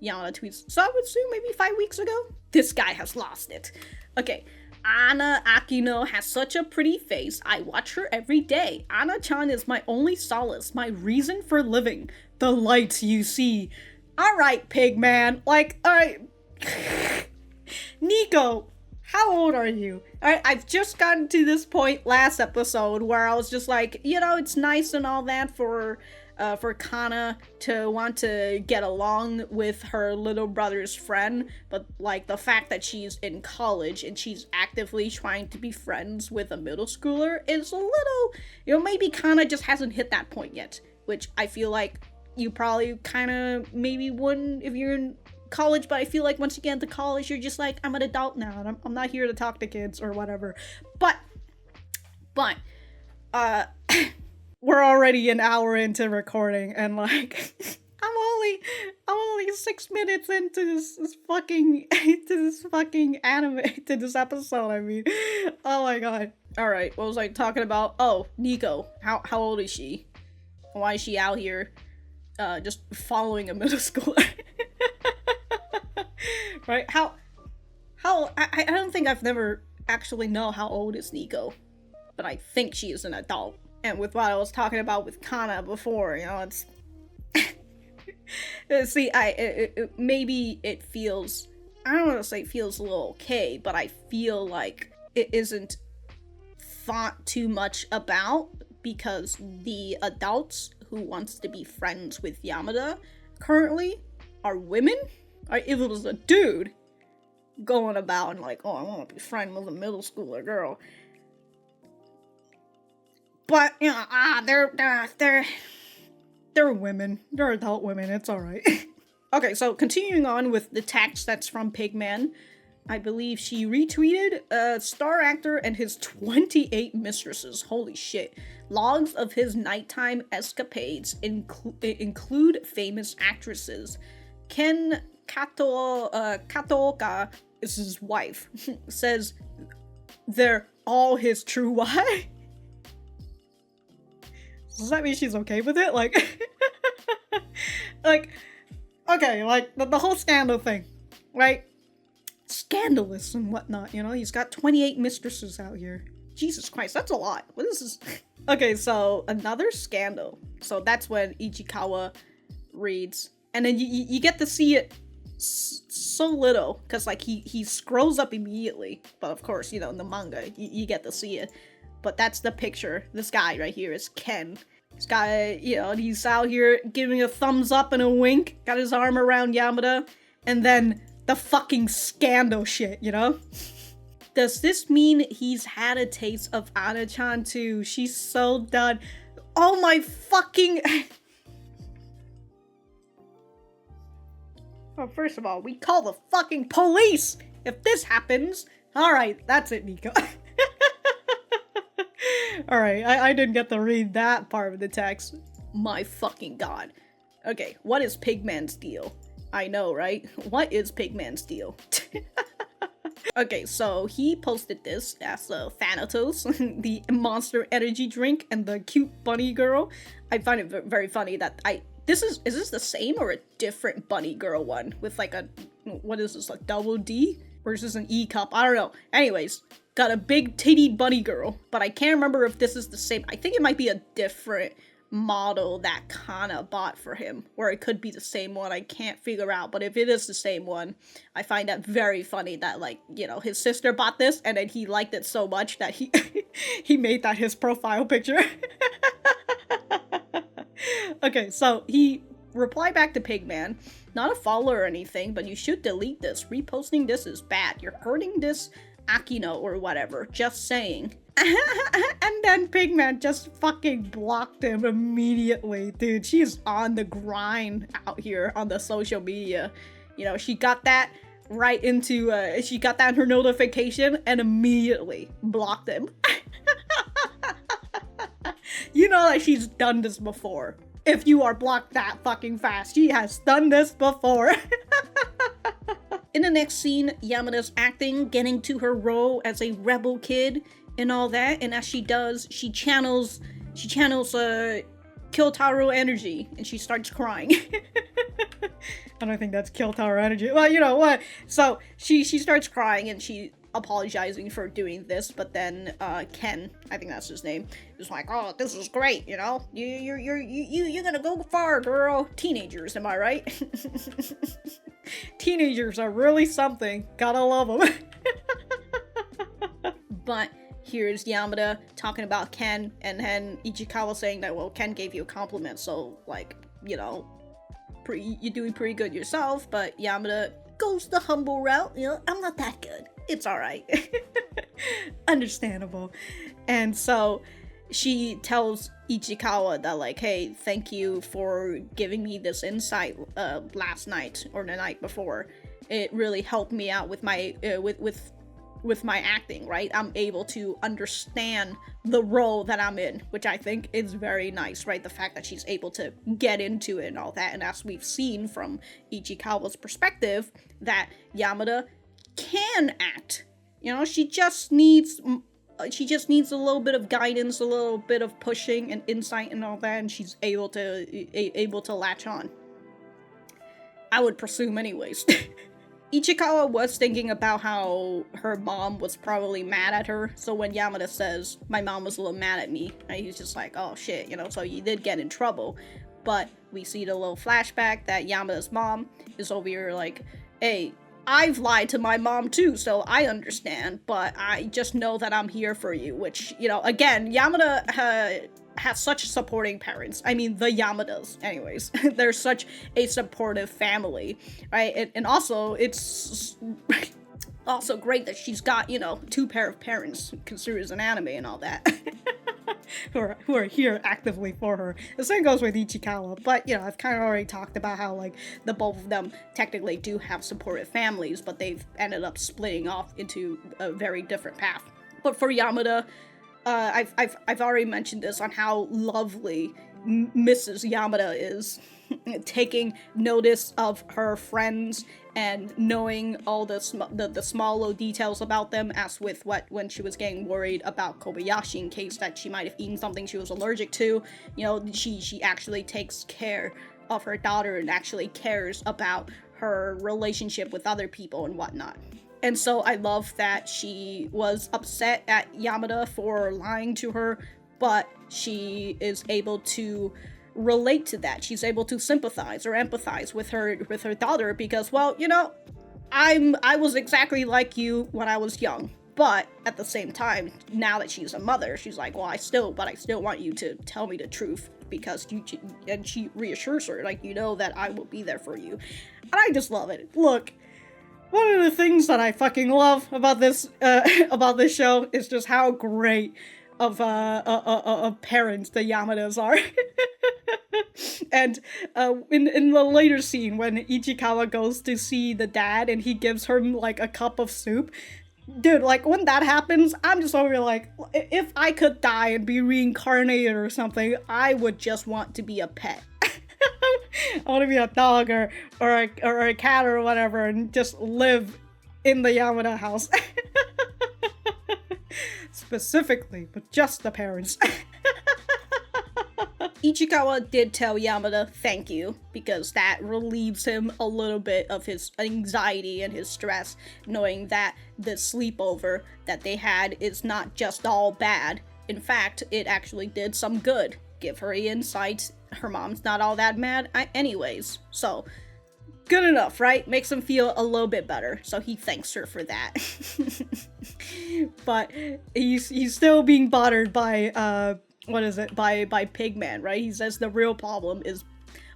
Speaker 1: Yamada tweets. So I would assume maybe 5 weeks ago. This guy has lost it. Okay. Ana Akino has such a pretty face. I watch her every day. Ana-chan is my only solace, my reason for living. The light you see. Alright, Pigman. Like, alright. Niko, How old are you? Alright, I've just gotten to this point last episode where I was just like, you know, it's nice and all that for Kana to want to get along with her little brother's friend, but like the fact that she's in college and she's actively trying to be friends with a middle schooler is a little, you know, maybe Kana just hasn't hit that point yet, which I feel like you probably kind of maybe wouldn't if you're in college, but I feel like once you get into college, you're just like, I'm an adult now, and I'm not here to talk to kids or whatever. But, we're already an hour into recording, and like, I'm only 6 minutes into this fucking anime, to this episode, I mean. Oh my god. Alright, what was I talking about? Oh, Niko. How old is she? Why is she out here, just following a middle schooler? Right? I don't think I've never actually know how old is Niko, but I think she is an adult. And with what I was talking about with Kana before, you know, it's see, maybe it feels, I don't want to say feels a little okay, but I feel like it isn't thought too much about because the adults who wants to be friends with Yamada currently are women. If it was a dude going about and like, oh, I want to be friends with a middle schooler girl. But, you know, they're women. They're adult women. It's alright. Okay, so continuing on with the text that's from Pigman. I believe she retweeted a star actor and his 28 mistresses. Holy shit. Logs of his nighttime escapades include famous actresses. Ken Katooka is his wife. Says they're all his true wife. Does that mean she's okay with it? Like, like, okay, like the whole scandal thing, right? Scandalous and whatnot, you know? He's got 28 mistresses out here. Jesus Christ, that's a lot. What is this? Okay, so another scandal. So that's when Ichikawa reads. And then you get to see it so little, because like he scrolls up immediately. But of course, you know, in the manga, you get to see it. But that's the picture. This guy right here is Ken. This guy, you know, he's out here giving a thumbs up and a wink. Got his arm around Yamada. And then the fucking scandal shit, you know? Does this mean he's had a taste of Ana-chan too? She's so done. Oh my fucking... Well, first of all, we call the fucking police if this happens. Alright, that's it, Niko. Alright, I didn't get to read that part of the text. My fucking god. Okay, what is Pigman's deal? I know, right? What is Pigman's deal? Okay, so he posted this as Thanatos, the monster energy drink, and the cute bunny girl. I find it very funny that is this the same or a different bunny girl one? With like a, what is this, a double D? Or is this an E cup? I don't know. Anyways, got a big titty bunny girl, but I can't remember if this is the same. I think it might be a different model that Kana bought for him, or it could be the same one. I can't figure out, but if it is the same one, I find that very funny that, like, you know, his sister bought this and then he liked it so much that he he made that his profile picture. Okay, so he replied back to Pigman, not a follower or anything, but you should delete this. Reposting this is bad. You're hurting this Akino or whatever. Just saying. And then Pigman just fucking blocked him immediately. Dude, she's on the grind out here on the social media. You know, she got that right into, she got that in her notification and immediately blocked him. You know that she's done this before. If you are blocked that fucking fast, she has done this before. In the next scene, Yamada's acting, getting to her role as a rebel kid and all that, and as she does, she channels Kyotaro energy, and she starts crying. I don't think that's Kyotaro energy. Well, you know what? So she starts crying and she apologizing for doing this, but then Ken, I think that's his name, is like, "Oh, this is great, you know. You're gonna go far, girl." Teenagers, am I right? Teenagers are really something. Gotta love them. But here's Yamada talking about Ken, and then Ichikawa saying that, well, Ken gave you a compliment, so, like, you know, you're doing pretty good yourself. But Yamada goes the humble route, you know, I'm not that good. It's alright. Understandable. And so she tells Ichikawa that, like, hey, thank you for giving me this insight last night or the night before. It really helped me out with my with my acting, right? I'm able to understand the role that I'm in, which I think is very nice, right? The fact that she's able to get into it and all that. And as we've seen from Ichikawa's perspective, that Yamada can act. You know, she just needs a little bit of guidance, a little bit of pushing and insight and all that, and she's able to latch on. I would presume anyways. Ichikawa was thinking about how her mom was probably mad at her, so when Yamada says, my mom was a little mad at me, right, he's just like, oh shit, you know, so you did get in trouble. But we see the little flashback that Yamada's mom is over here like, hey, I've lied to my mom too, so I understand, but I just know that I'm here for you, which, you know, again, Yamada has such supporting parents. I mean, the Yamadas, anyways. They're such a supportive family, right? And also, it's also great that she's got, you know, 2 pair of parents, considered as an anime and all that, who are here actively for her. The same goes with Ichikawa, but, you know, I've kind of already talked about how, like, the both of them technically do have supportive families, but they've ended up splitting off into a very different path. But for Yamada, I've already mentioned this on how lovely Mrs. Yamada is, taking notice of her friends and knowing all the small little details about them, as with when she was getting worried about Kobayashi in case that she might have eaten something she was allergic to. You know, she actually takes care of her daughter and actually cares about her relationship with other people and whatnot. And so I love that she was upset at Yamada for lying to her, but she is able to relate to that. She's able to sympathize or empathize with her daughter because, well, you know, I was exactly like you when I was young. But at the same time, now that she's a mother, she's like, well, I still want you to tell me the truth because and she reassures her, like, you know that I will be there for you. And I just love it. Look, one of the things that I fucking love about this show is just how great of parents the Yamadas are. And in the later scene when Ichikawa goes to see the dad and he gives her like a cup of soup, dude, like when that happens, I'm just over here like, if I could die and be reincarnated or something, I would just want to be a pet. I want to be a dog or a cat or whatever and just live in the Yamada house. Specifically, but just the parents. Ichikawa did tell Yamada thank you, because that relieves him a little bit of his anxiety and his stress, knowing that the sleepover that they had is not just all bad. In fact, it actually did some good. Give her insight. Her mom's not all that mad anyways. So, good enough, right? Makes him feel a little bit better. So he thanks her for that. But he's still being bothered by, by Pigman, right? He says the real problem is,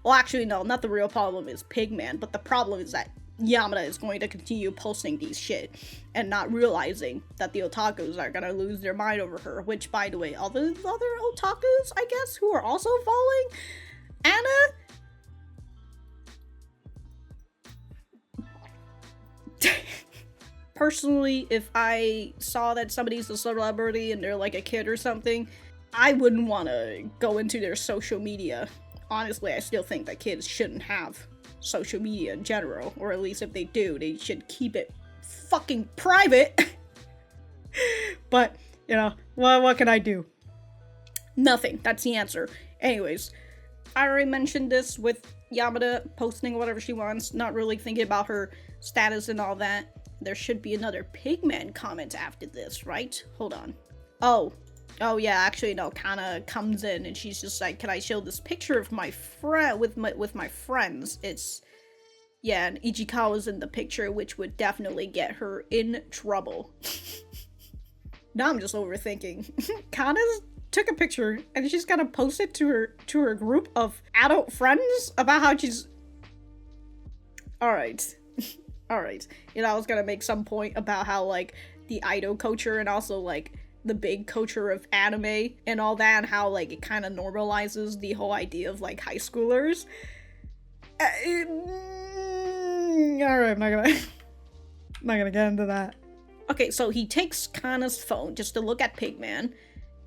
Speaker 1: well, actually, no, not the real problem is Pigman, but the problem is that Yamada is going to continue posting these shit and not realizing that the otakus are gonna lose their mind over her, which, by the way, other otakus, I guess, who are also following Anna? Personally, if I saw that somebody's a celebrity and they're like a kid or something, I wouldn't want to go into their social media. Honestly, I still think that kids shouldn't have social media in general, or at least if they do, they should keep it fucking private. But, you know, what can I do? Nothing. That's the answer. Anyways, I already mentioned this with Yamada posting whatever she wants, not really thinking about her status and all that. There should be another Pigman comment after this, right? Hold on. Oh yeah, actually no, Kana comes in and she's just like, can I show this picture of my friend with my friends? It's, yeah, and Ichikawa's in the picture, which would definitely get her in trouble. Now I'm just overthinking. Kana's took a picture and she's gonna post it to her group of adult friends about how she's... Alright. Alright. You know, I was gonna make some point about how, like, the idol culture and also, like, the big culture of anime and all that, and how, like, it kind of normalizes the whole idea of, like, high schoolers. Alright, I'm not gonna get into that. Okay, so he takes Kana's phone just to look at Pigman,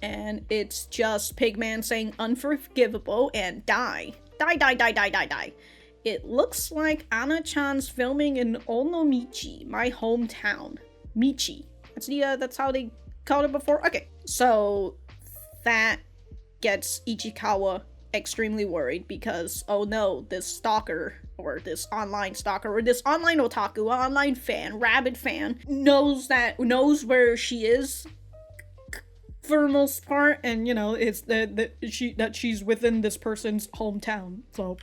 Speaker 1: and it's just Pigman saying unforgivable and die. Die, die, die, die, die, die. It looks like Ana-chan's filming in Onomichi, my hometown. Michi. That's how they called it before? Okay. So, that gets Ichikawa extremely worried because, oh no, this stalker, or this online stalker, or this online otaku, online fan, rabid fan, knows where she is for the most part, and you know, it's that she's within this person's hometown. So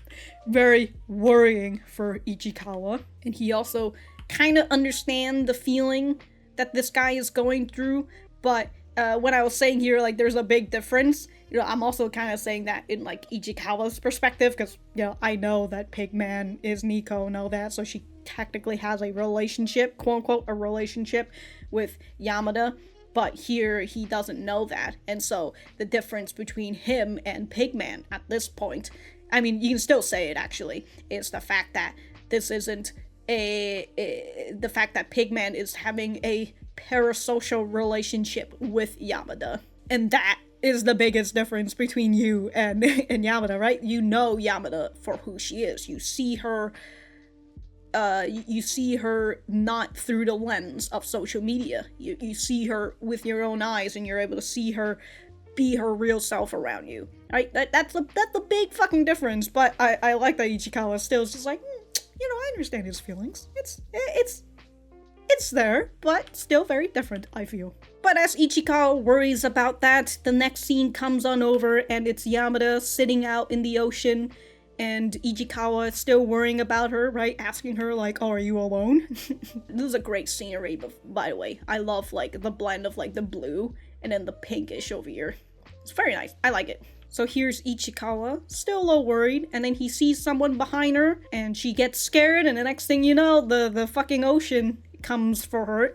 Speaker 1: very worrying for Ichikawa. And he also kind of understands the feeling that this guy is going through, but when I was saying here, like, there's a big difference, you know, I'm also kind of saying that in, like, Ichikawa's perspective, because, you know, I know that Pigman is Niko and all that, so she technically has a relationship, quote-unquote, a relationship with Yamada, but here he doesn't know that, and so the difference between him and Pigman at this point, I mean, you can still say it, actually, is the fact that this isn't the fact that Pigman is having a parasocial relationship with Yamada, and that is the biggest difference between you and Yamada, right? You know Yamada for who she is. You see her not through the lens of social media. You see her with your own eyes, and you're able to see her be her real self around you. Right? That's a big fucking difference. But I like that Ichikawa still is just like, you know, I understand his feelings. It's there, but still very different, I feel. But as Ichikawa worries about that, the next scene comes on over, and it's Yamada sitting out in the ocean, and Ichikawa is still worrying about her, right? Asking her, like, oh, are you alone? This is a great scenery, by the way. I love, like, the blend of, like, the blue and then the pinkish over here. It's very nice. I like it. So here's Ichikawa, still a little worried, and then he sees someone behind her, and she gets scared, and the next thing you know, the fucking ocean comes for her.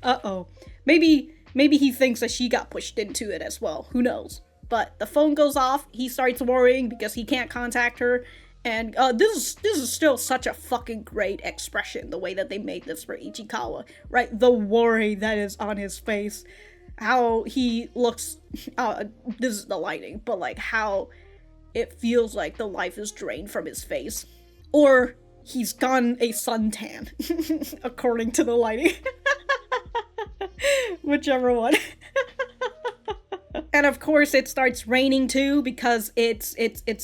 Speaker 1: Uh-oh. Maybe he thinks that she got pushed into it as well. Who knows? But the phone goes off, he starts worrying because he can't contact her, and this is still such a fucking great expression, the way that they made this for Ichikawa, right? The worry that is on his face. How he looks, this is the lighting, but like how it feels like the life is drained from his face. Or he's gotten a suntan, according to the lighting. Whichever one. And of course it starts raining too, because it's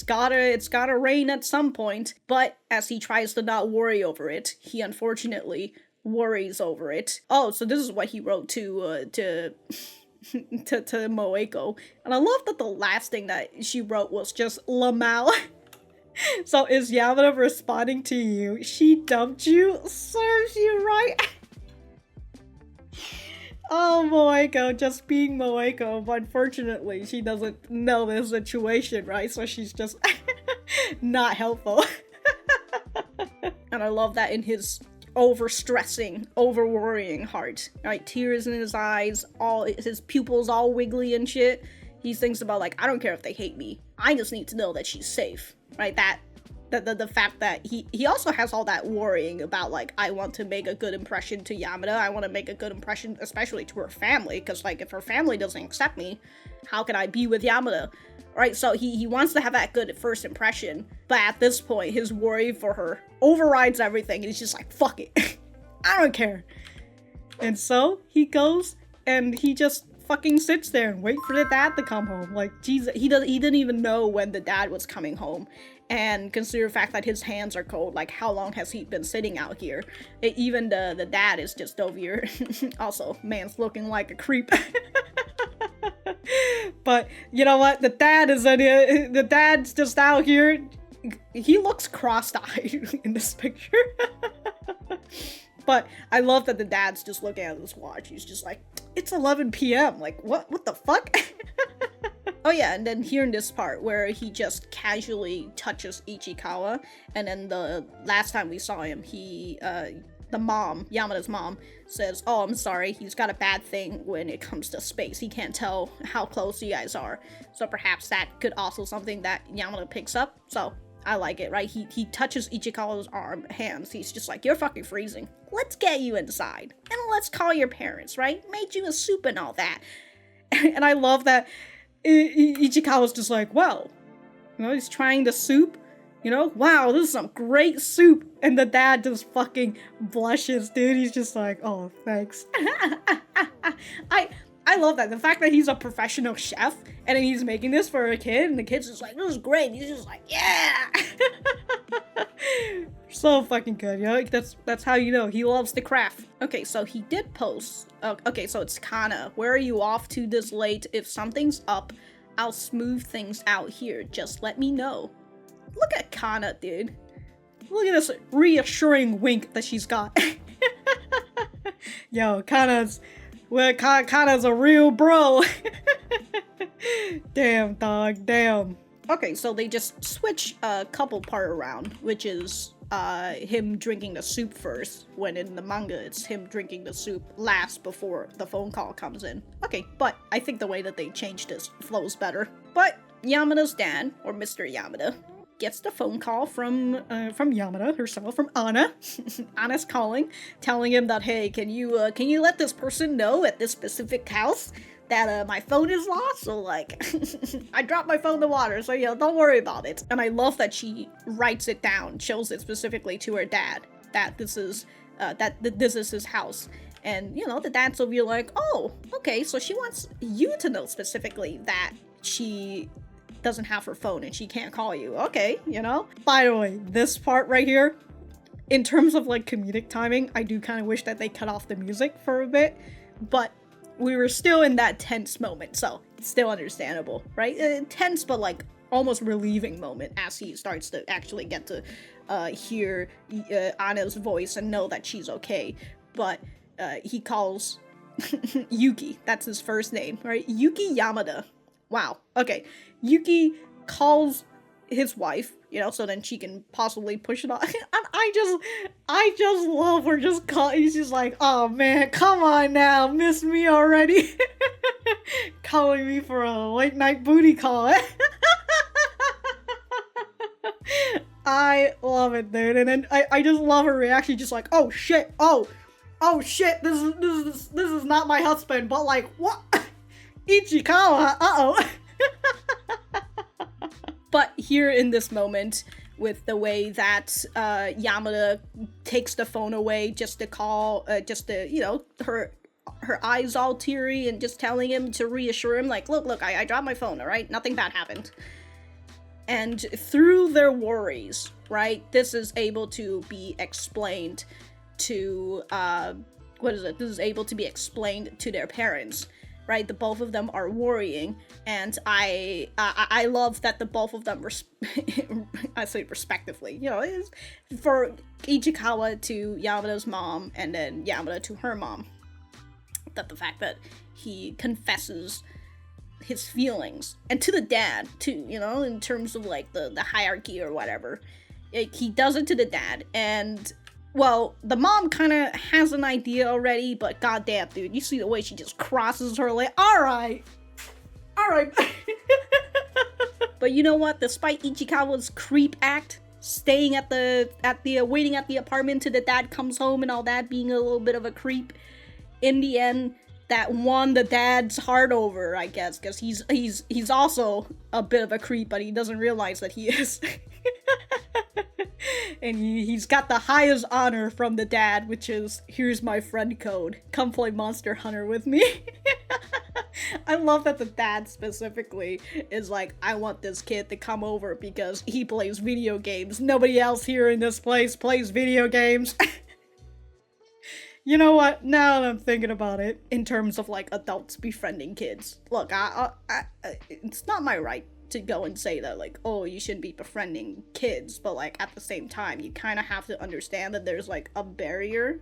Speaker 1: gotta rain at some point. But as he tries to not worry over it, he unfortunately worries over it. Oh, so this is what he wrote to Moeko. And I love that the last thing that she wrote was just Lamal. So is Yamada responding to you? She dumped you? Serves you right. Oh, Moeko, just being Moeko, but unfortunately she doesn't know the situation, right? So she's just not helpful. And I love that in his over-stressing, over-worrying heart, right? Tears in his eyes, all his pupils all wiggly and shit. He thinks about, like, I don't care if they hate me. I just need to know that she's safe, right? The fact that he also has all that worrying about, like, I want to make a good impression to Yamada. I want to make a good impression, especially to her family, because, like, if her family doesn't accept me, how can I be with Yamada? Right, so he wants to have that good first impression, but at this point, his worry for her overrides everything, and he's just like, fuck it. I don't care. And so, he goes, and he just fucking sits there and waits for the dad to come home. Like, Jesus, he didn't even know when the dad was coming home. And consider the fact that his hands are cold, like, how long has he been sitting out here? Even the dad is just over here. Also, man's looking like a creep. But, you know what? The dad's just out here. He looks cross-eyed in this picture. But I love that the dad's just looking at his watch. He's just like, it's 11 p.m. Like, what the fuck? Oh yeah, and then here in this part where he just casually touches Ichikawa, and then the last time we saw him, he, the mom, Yamada's mom, says, oh, I'm sorry, he's got a bad thing when it comes to space. He can't tell how close you guys are. So perhaps that could also something that Yamada picks up. So I like it, right? He touches Ichikawa's hands. He's just like, you're fucking freezing. Let's get you inside. And let's call your parents, right? Made you a soup and all that. And I love that Ichikawa's just like, well, you know, he's trying the soup. You know, wow, this is some great soup. And the dad just fucking blushes, dude. He's just like, oh, thanks. I love that. The fact that he's a professional chef and then he's making this for a kid and the kid's just like, this is great. He's just like, yeah. So fucking good, you know? That's how you know he loves the craft. Okay, so he did post. Okay, so it's Kana. Where are you off to this late? If something's up, I'll smooth things out here. Just let me know. Look at Kana, dude. Look at this reassuring wink that she's got. Yo, Kana's a real bro. Damn, dog, damn. Okay, so they just switch a couple part around, which is him drinking the soup first, when in the manga it's him drinking the soup last before the phone call comes in. Okay, but I think the way that they changed this flows better. But Yamada's dad, or Mr. Yamada, gets the phone call from Yamada herself, from Anna. Anna's calling, telling him that, hey, can you let this person know at this specific house that my phone is lost? So like, I dropped my phone in the water, so don't worry about it. And I love that she writes it down, shows it specifically to her dad that this is his house. And the dad's will be like, oh, okay, so she wants you to know specifically that she doesn't have her phone and she can't call you. Okay, By the way, this part right here, in terms of like comedic timing, I do kind of wish that they cut off the music for a bit, but we were still in that tense moment, so it's still understandable, right? Tense, but like almost relieving moment as he starts to actually get to hear Anna's voice and know that she's okay. But he calls Yuki, that's his first name, right? Yuki Yamada. Wow. Okay. Yuki calls his wife, so then she can possibly push it off. And I just love her just he's just like, oh man, come on now, miss me already. Calling me for a late night booty call. I love it, dude. And then I just love her reaction, just like, oh shit, oh shit, this is not my husband, but like, what? Ichikawa, uh-oh. But here in this moment, with the way that Yamada takes the phone away just to call, her eyes all teary and just telling him to reassure him, like, look, I dropped my phone, all right? Nothing bad happened. And through their worries, right, this is able to be explained to, This is able to be explained to their parents. Right, the both of them are worrying, and I love that the both of them I say respectively, is for Ichikawa to Yamada's mom, and then Yamada to her mom. That the fact that he confesses his feelings, and to the dad too, in terms of like the hierarchy or whatever, he does it to the dad, and. Well, the mom kind of has an idea already, but goddamn, dude, you see the way she just crosses her leg. All right. But you know what? Despite Ichikawa's creep act, staying waiting at the apartment till the dad comes home and all that, being a little bit of a creep, in the end, that won the dad's heart over, I guess, because he's also a bit of a creep, but he doesn't realize that he is. And he's got the highest honor from the dad, which is, here's my friend code. Come play Monster Hunter with me. I love that the dad specifically is like, I want this kid to come over because he plays video games. Nobody else here in this place plays video games. You know what? Now that I'm thinking about it, in terms of like adults befriending kids, look, it's not my right to go and say that, like, oh, you shouldn't be befriending kids, but like at the same time, you kind of have to understand that there's like a barrier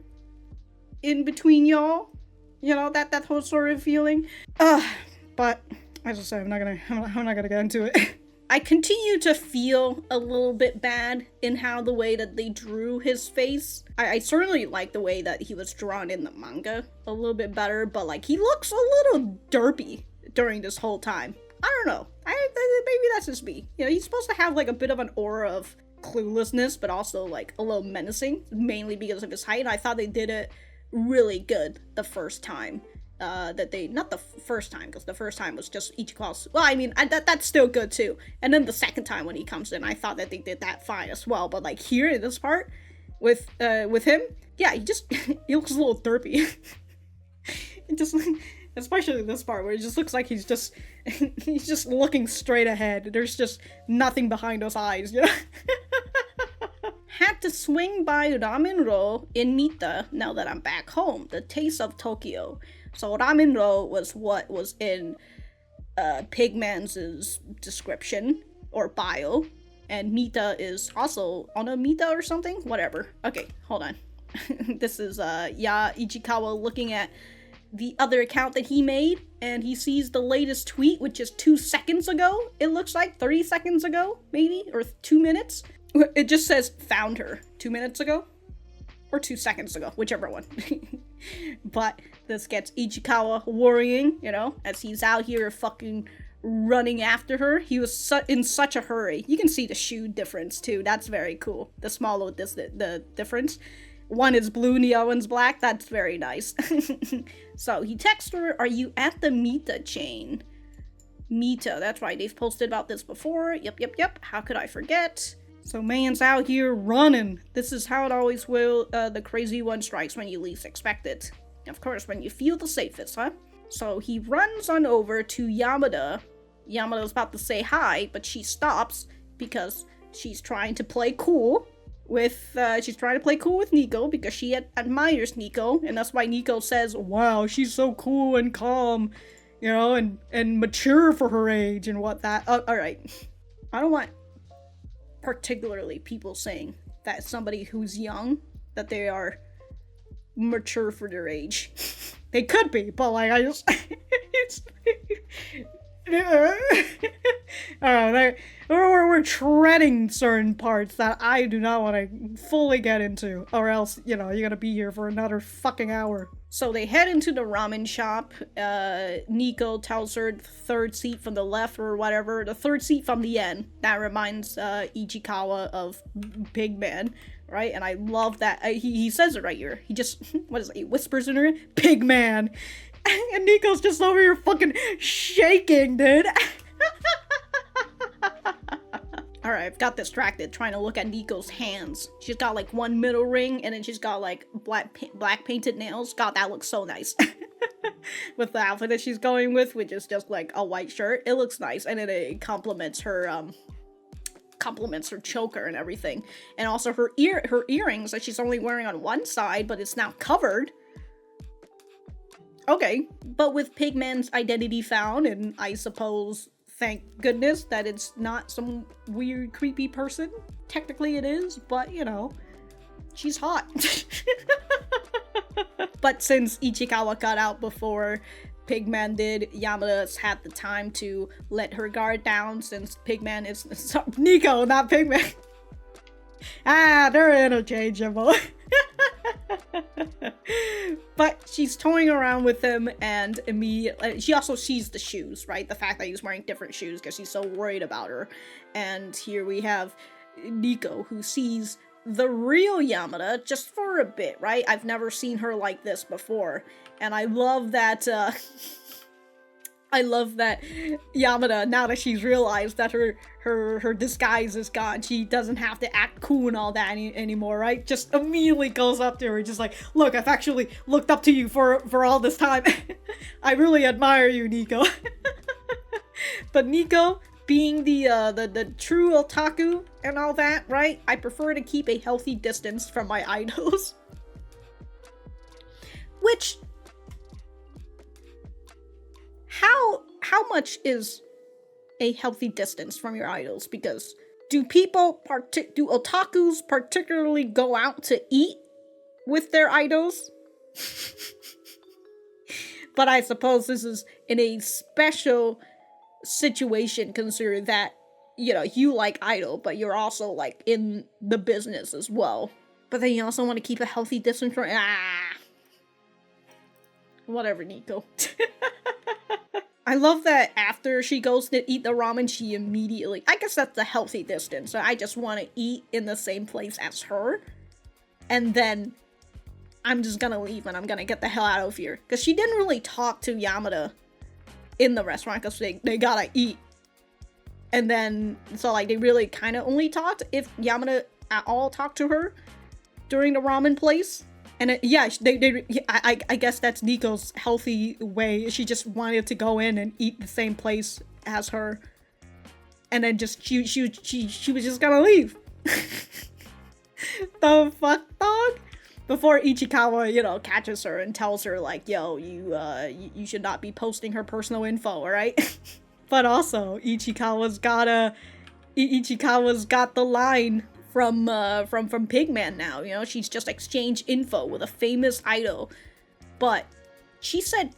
Speaker 1: in between y'all, You know, that whole sort of feeling. But as I said, I'm not gonna get into it. I continue to feel a little bit bad in how the way that they drew his face. I certainly like the way that he was drawn in the manga a little bit better, but like he looks a little derpy during this whole time. I don't know. Maybe that's just me. You know, he's supposed to have like a bit of an aura of cluelessness, but also like a little menacing, mainly because of his height. I thought they did it really good the first time. Not the first time, because the first time was just Ichikawa's, well, I mean, that's still good too. And then the second time when he comes in, I thought that they did that fine as well. But like here in this part, with him, yeah, he looks a little derpy. It just, especially this part where it just looks like he's just looking straight ahead. There's just nothing behind those eyes, you know? Had to swing by ramen roll in Mita now that I'm back home. The taste of Tokyo. So ramen roll was what was in Pigman's description or bio, and Mita is also on a Mita or something. Whatever. Okay, hold on. This is Ichikawa looking at the other account that he made, and he sees the latest tweet, which is 2 seconds ago. It looks like 30 seconds ago, maybe, or 2 minutes. It just says found her 2 minutes ago. Or 2 seconds ago, whichever one. But this gets Ichikawa worrying, you know, as he's out here fucking running after her. He was in such a hurry. You can see the shoe difference too. That's very cool. The small little the difference. One is blue and the other one's black. That's very nice. So he texts her, "Are you at the Mita chain?" Mita, that's right. They've posted about this before. Yep. How could I forget? So man's out here running. This is how it always will. The crazy one strikes when you least expect it. Of course, when you feel the safest, huh? So he runs on over to Yamada. Yamada's about to say hi, but she stops because she's trying to play cool with Niko, because she admires Niko, and that's why Niko says, "Wow, she's so cool and calm, you know, and mature for her age and what that." All right, I don't want particularly people saying that somebody who's young, that they are mature for their age. They could be, but like I just we're treading certain parts that I do not want to fully get into, or else, you know, you're gonna be here for another fucking hour. So they head into the ramen shop. Niko tells her the third seat from the left or whatever. The third seat from the end. That reminds Ichikawa of Pigman, right? And I love that. He says it right here. He just, what is it? He whispers in her ear, "Pigman." And Niko's just over here fucking shaking, dude. Alright, I've got distracted trying to look at Niko's hands. She's got like one middle ring, and then she's got like black painted nails. God, that looks so nice. With the outfit that she's going with, which is just like a white shirt. It looks nice, and it complements her choker and everything. And also her earrings that she's only wearing on one side, but it's now covered. Okay, but with Pigman's identity found, and I suppose, thank goodness that it's not some weird, creepy person. Technically it is, but you know, she's hot. But since Ichikawa got out before Pigman did, Yamada's had the time to let her guard down, since Pigman is Niko, not Pigman. They're interchangeable. But she's toying around with him, and immediately she also sees the shoes, right? The fact that he's wearing different shoes because she's so worried about her. And here we have Niko, who sees the real Yamada just for a bit, right? I've never seen her like this before, and I love that Yamada, now that she's realized that her disguise is gone, she doesn't have to act cool and all that anymore, right? Just immediately goes up to her, just like, "Look, I've actually looked up to you for all this time. I really admire you, Niko." But Niko, being the true otaku and all that, right? I prefer to keep a healthy distance from my idols. Which, how much is a healthy distance from your idols? Because do otakus particularly go out to eat with their idols? But I suppose this is in a special situation, considering that, you know, you like idol, but you're also, like, in the business as well. But then you also want to keep a healthy distance from... Whatever, Niko. I love that after she goes to eat the ramen, she immediately... I guess that's the healthy distance. So I just want to eat in the same place as her. And then I'm just gonna leave and I'm gonna get the hell out of here. Because she didn't really talk to Yamada in the restaurant because they gotta eat. And then, so like, they really kind of only talked if Yamada at all talked to her during the ramen place. And I guess that's Niko's healthy way. She just wanted to go in and eat the same place as her. And then just, she was just gonna leave. The fuck, dog? Before Ichikawa, you know, catches her and tells her, like, yo, you should not be posting her personal info, alright? But also, Ichikawa's got the line from Pigman now, you know? She's just exchanged info with a famous idol. But she said,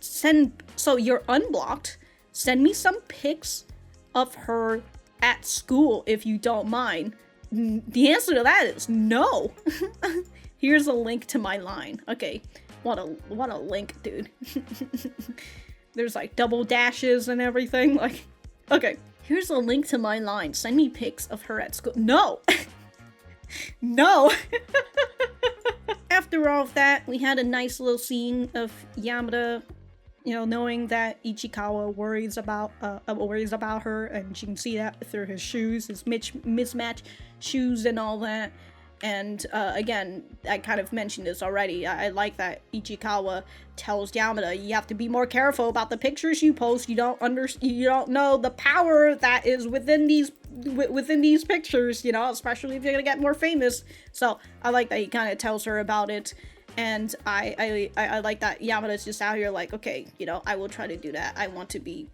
Speaker 1: so you're unblocked, send me some pics of her at school if you don't mind. The answer to that is no. Here's a link to my line. Okay, what a link, dude. There's like double dashes and everything. Like, okay, here's a link to my line. Send me pics of her at school. No. No. After all of that, we had a nice little scene of Yamada, you know, knowing that Ichikawa worries about her, and she can see that through his shoes, his mismatched shoes and all that. And again, I kind of mentioned this already. I like that Ichikawa tells Yamada, you have to be more careful about the pictures you post. You don't know the power that is within these pictures, you know, especially if you're gonna get more famous. So I like that he kind of tells her about it. And I like that Yamada's just out here like, okay, you know, I will try to do that. I want to be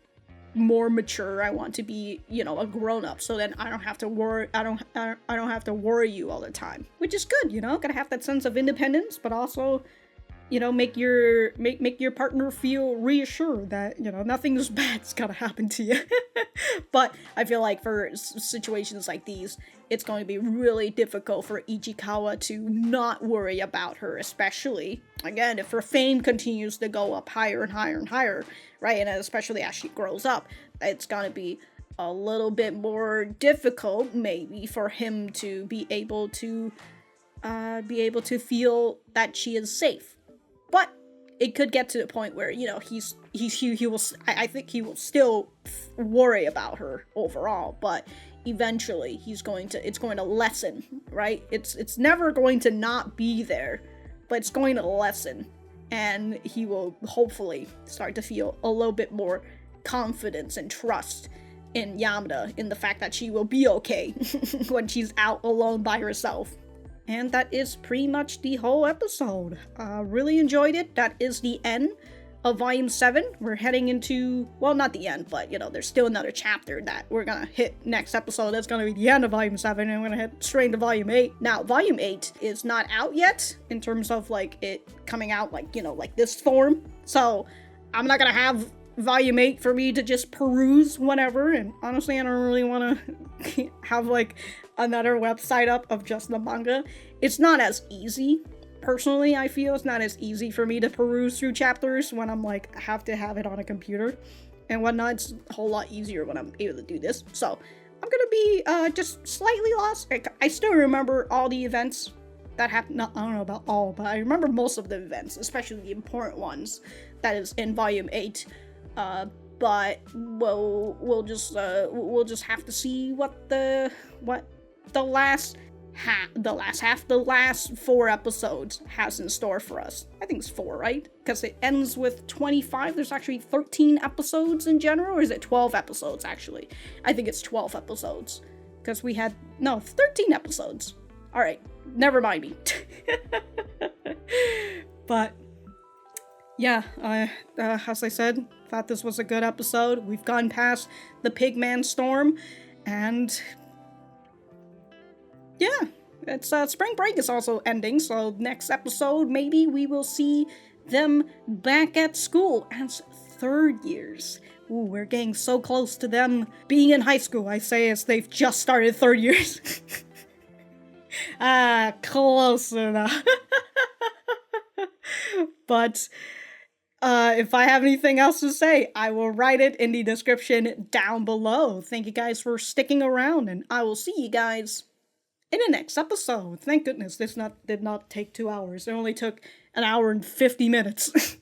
Speaker 1: more mature. I want to be, you know, a grown-up, so then I don't have to worry. I don't have to worry you all the time, which is good, you know. Gotta have that sense of independence, but also, you know, make your partner feel reassured that, you know, nothing bad's gonna happen to you. But I feel like for situations like these, it's going to be really difficult for Ichikawa to not worry about her, especially, again, if her fame continues to go up higher and higher and higher, right? And especially as she grows up, it's gonna be a little bit more difficult, maybe, for him to be able to feel that she is safe. But it could get to the point where, you know, I think he will still worry about her overall, but eventually it's going to lessen, right? It's never going to not be there, but it's going to lessen, and he will hopefully start to feel a little bit more confidence and trust in Yamada, in the fact that she will be okay when she's out alone by herself. And that is pretty much the whole episode. Really enjoyed it. That is the end of Volume 7. We're heading into, well, not the end, but, you know, there's still another chapter that we're gonna hit next episode. That's gonna be the end of Volume 7, and we're gonna head straight into Volume 8. Now, Volume 8 is not out yet, in terms of, like, it coming out, like, you know, like this form. So, I'm not gonna have Volume 8 for me to just peruse whenever, and honestly, I don't really want to have, like, another website up of just the manga. It's not as easy. Personally, I feel it's not as easy for me to peruse through chapters when I'm like, I have to have it on a computer and whatnot. It's a whole lot easier when I'm able to do this. So I'm gonna be just slightly lost. I still remember all the events that happened. I don't know about all, but I remember most of the events, especially the important ones that is in Volume 8. But we'll just have to see what the last 4 episodes has in store for us. I think it's 4, right? Because it ends with 25. There's actually 13 episodes in general, or is it 12 episodes, actually? I think it's 12 episodes. Because we had, 13 episodes. Alright, never mind me. But, yeah, as I said, thought this was a good episode. We've gone past the Pigman storm, and yeah, it's spring break is also ending, so next episode maybe we will see them back at school as third years. Ooh, we're getting so close to them being in high school, I say, as they've just started third years. Close enough. But if I have anything else to say, I will write it in the description down below. Thank you guys for sticking around, and I will see you guys in the next episode. Thank goodness this did not take 2 hours. It only took an hour and 50 minutes.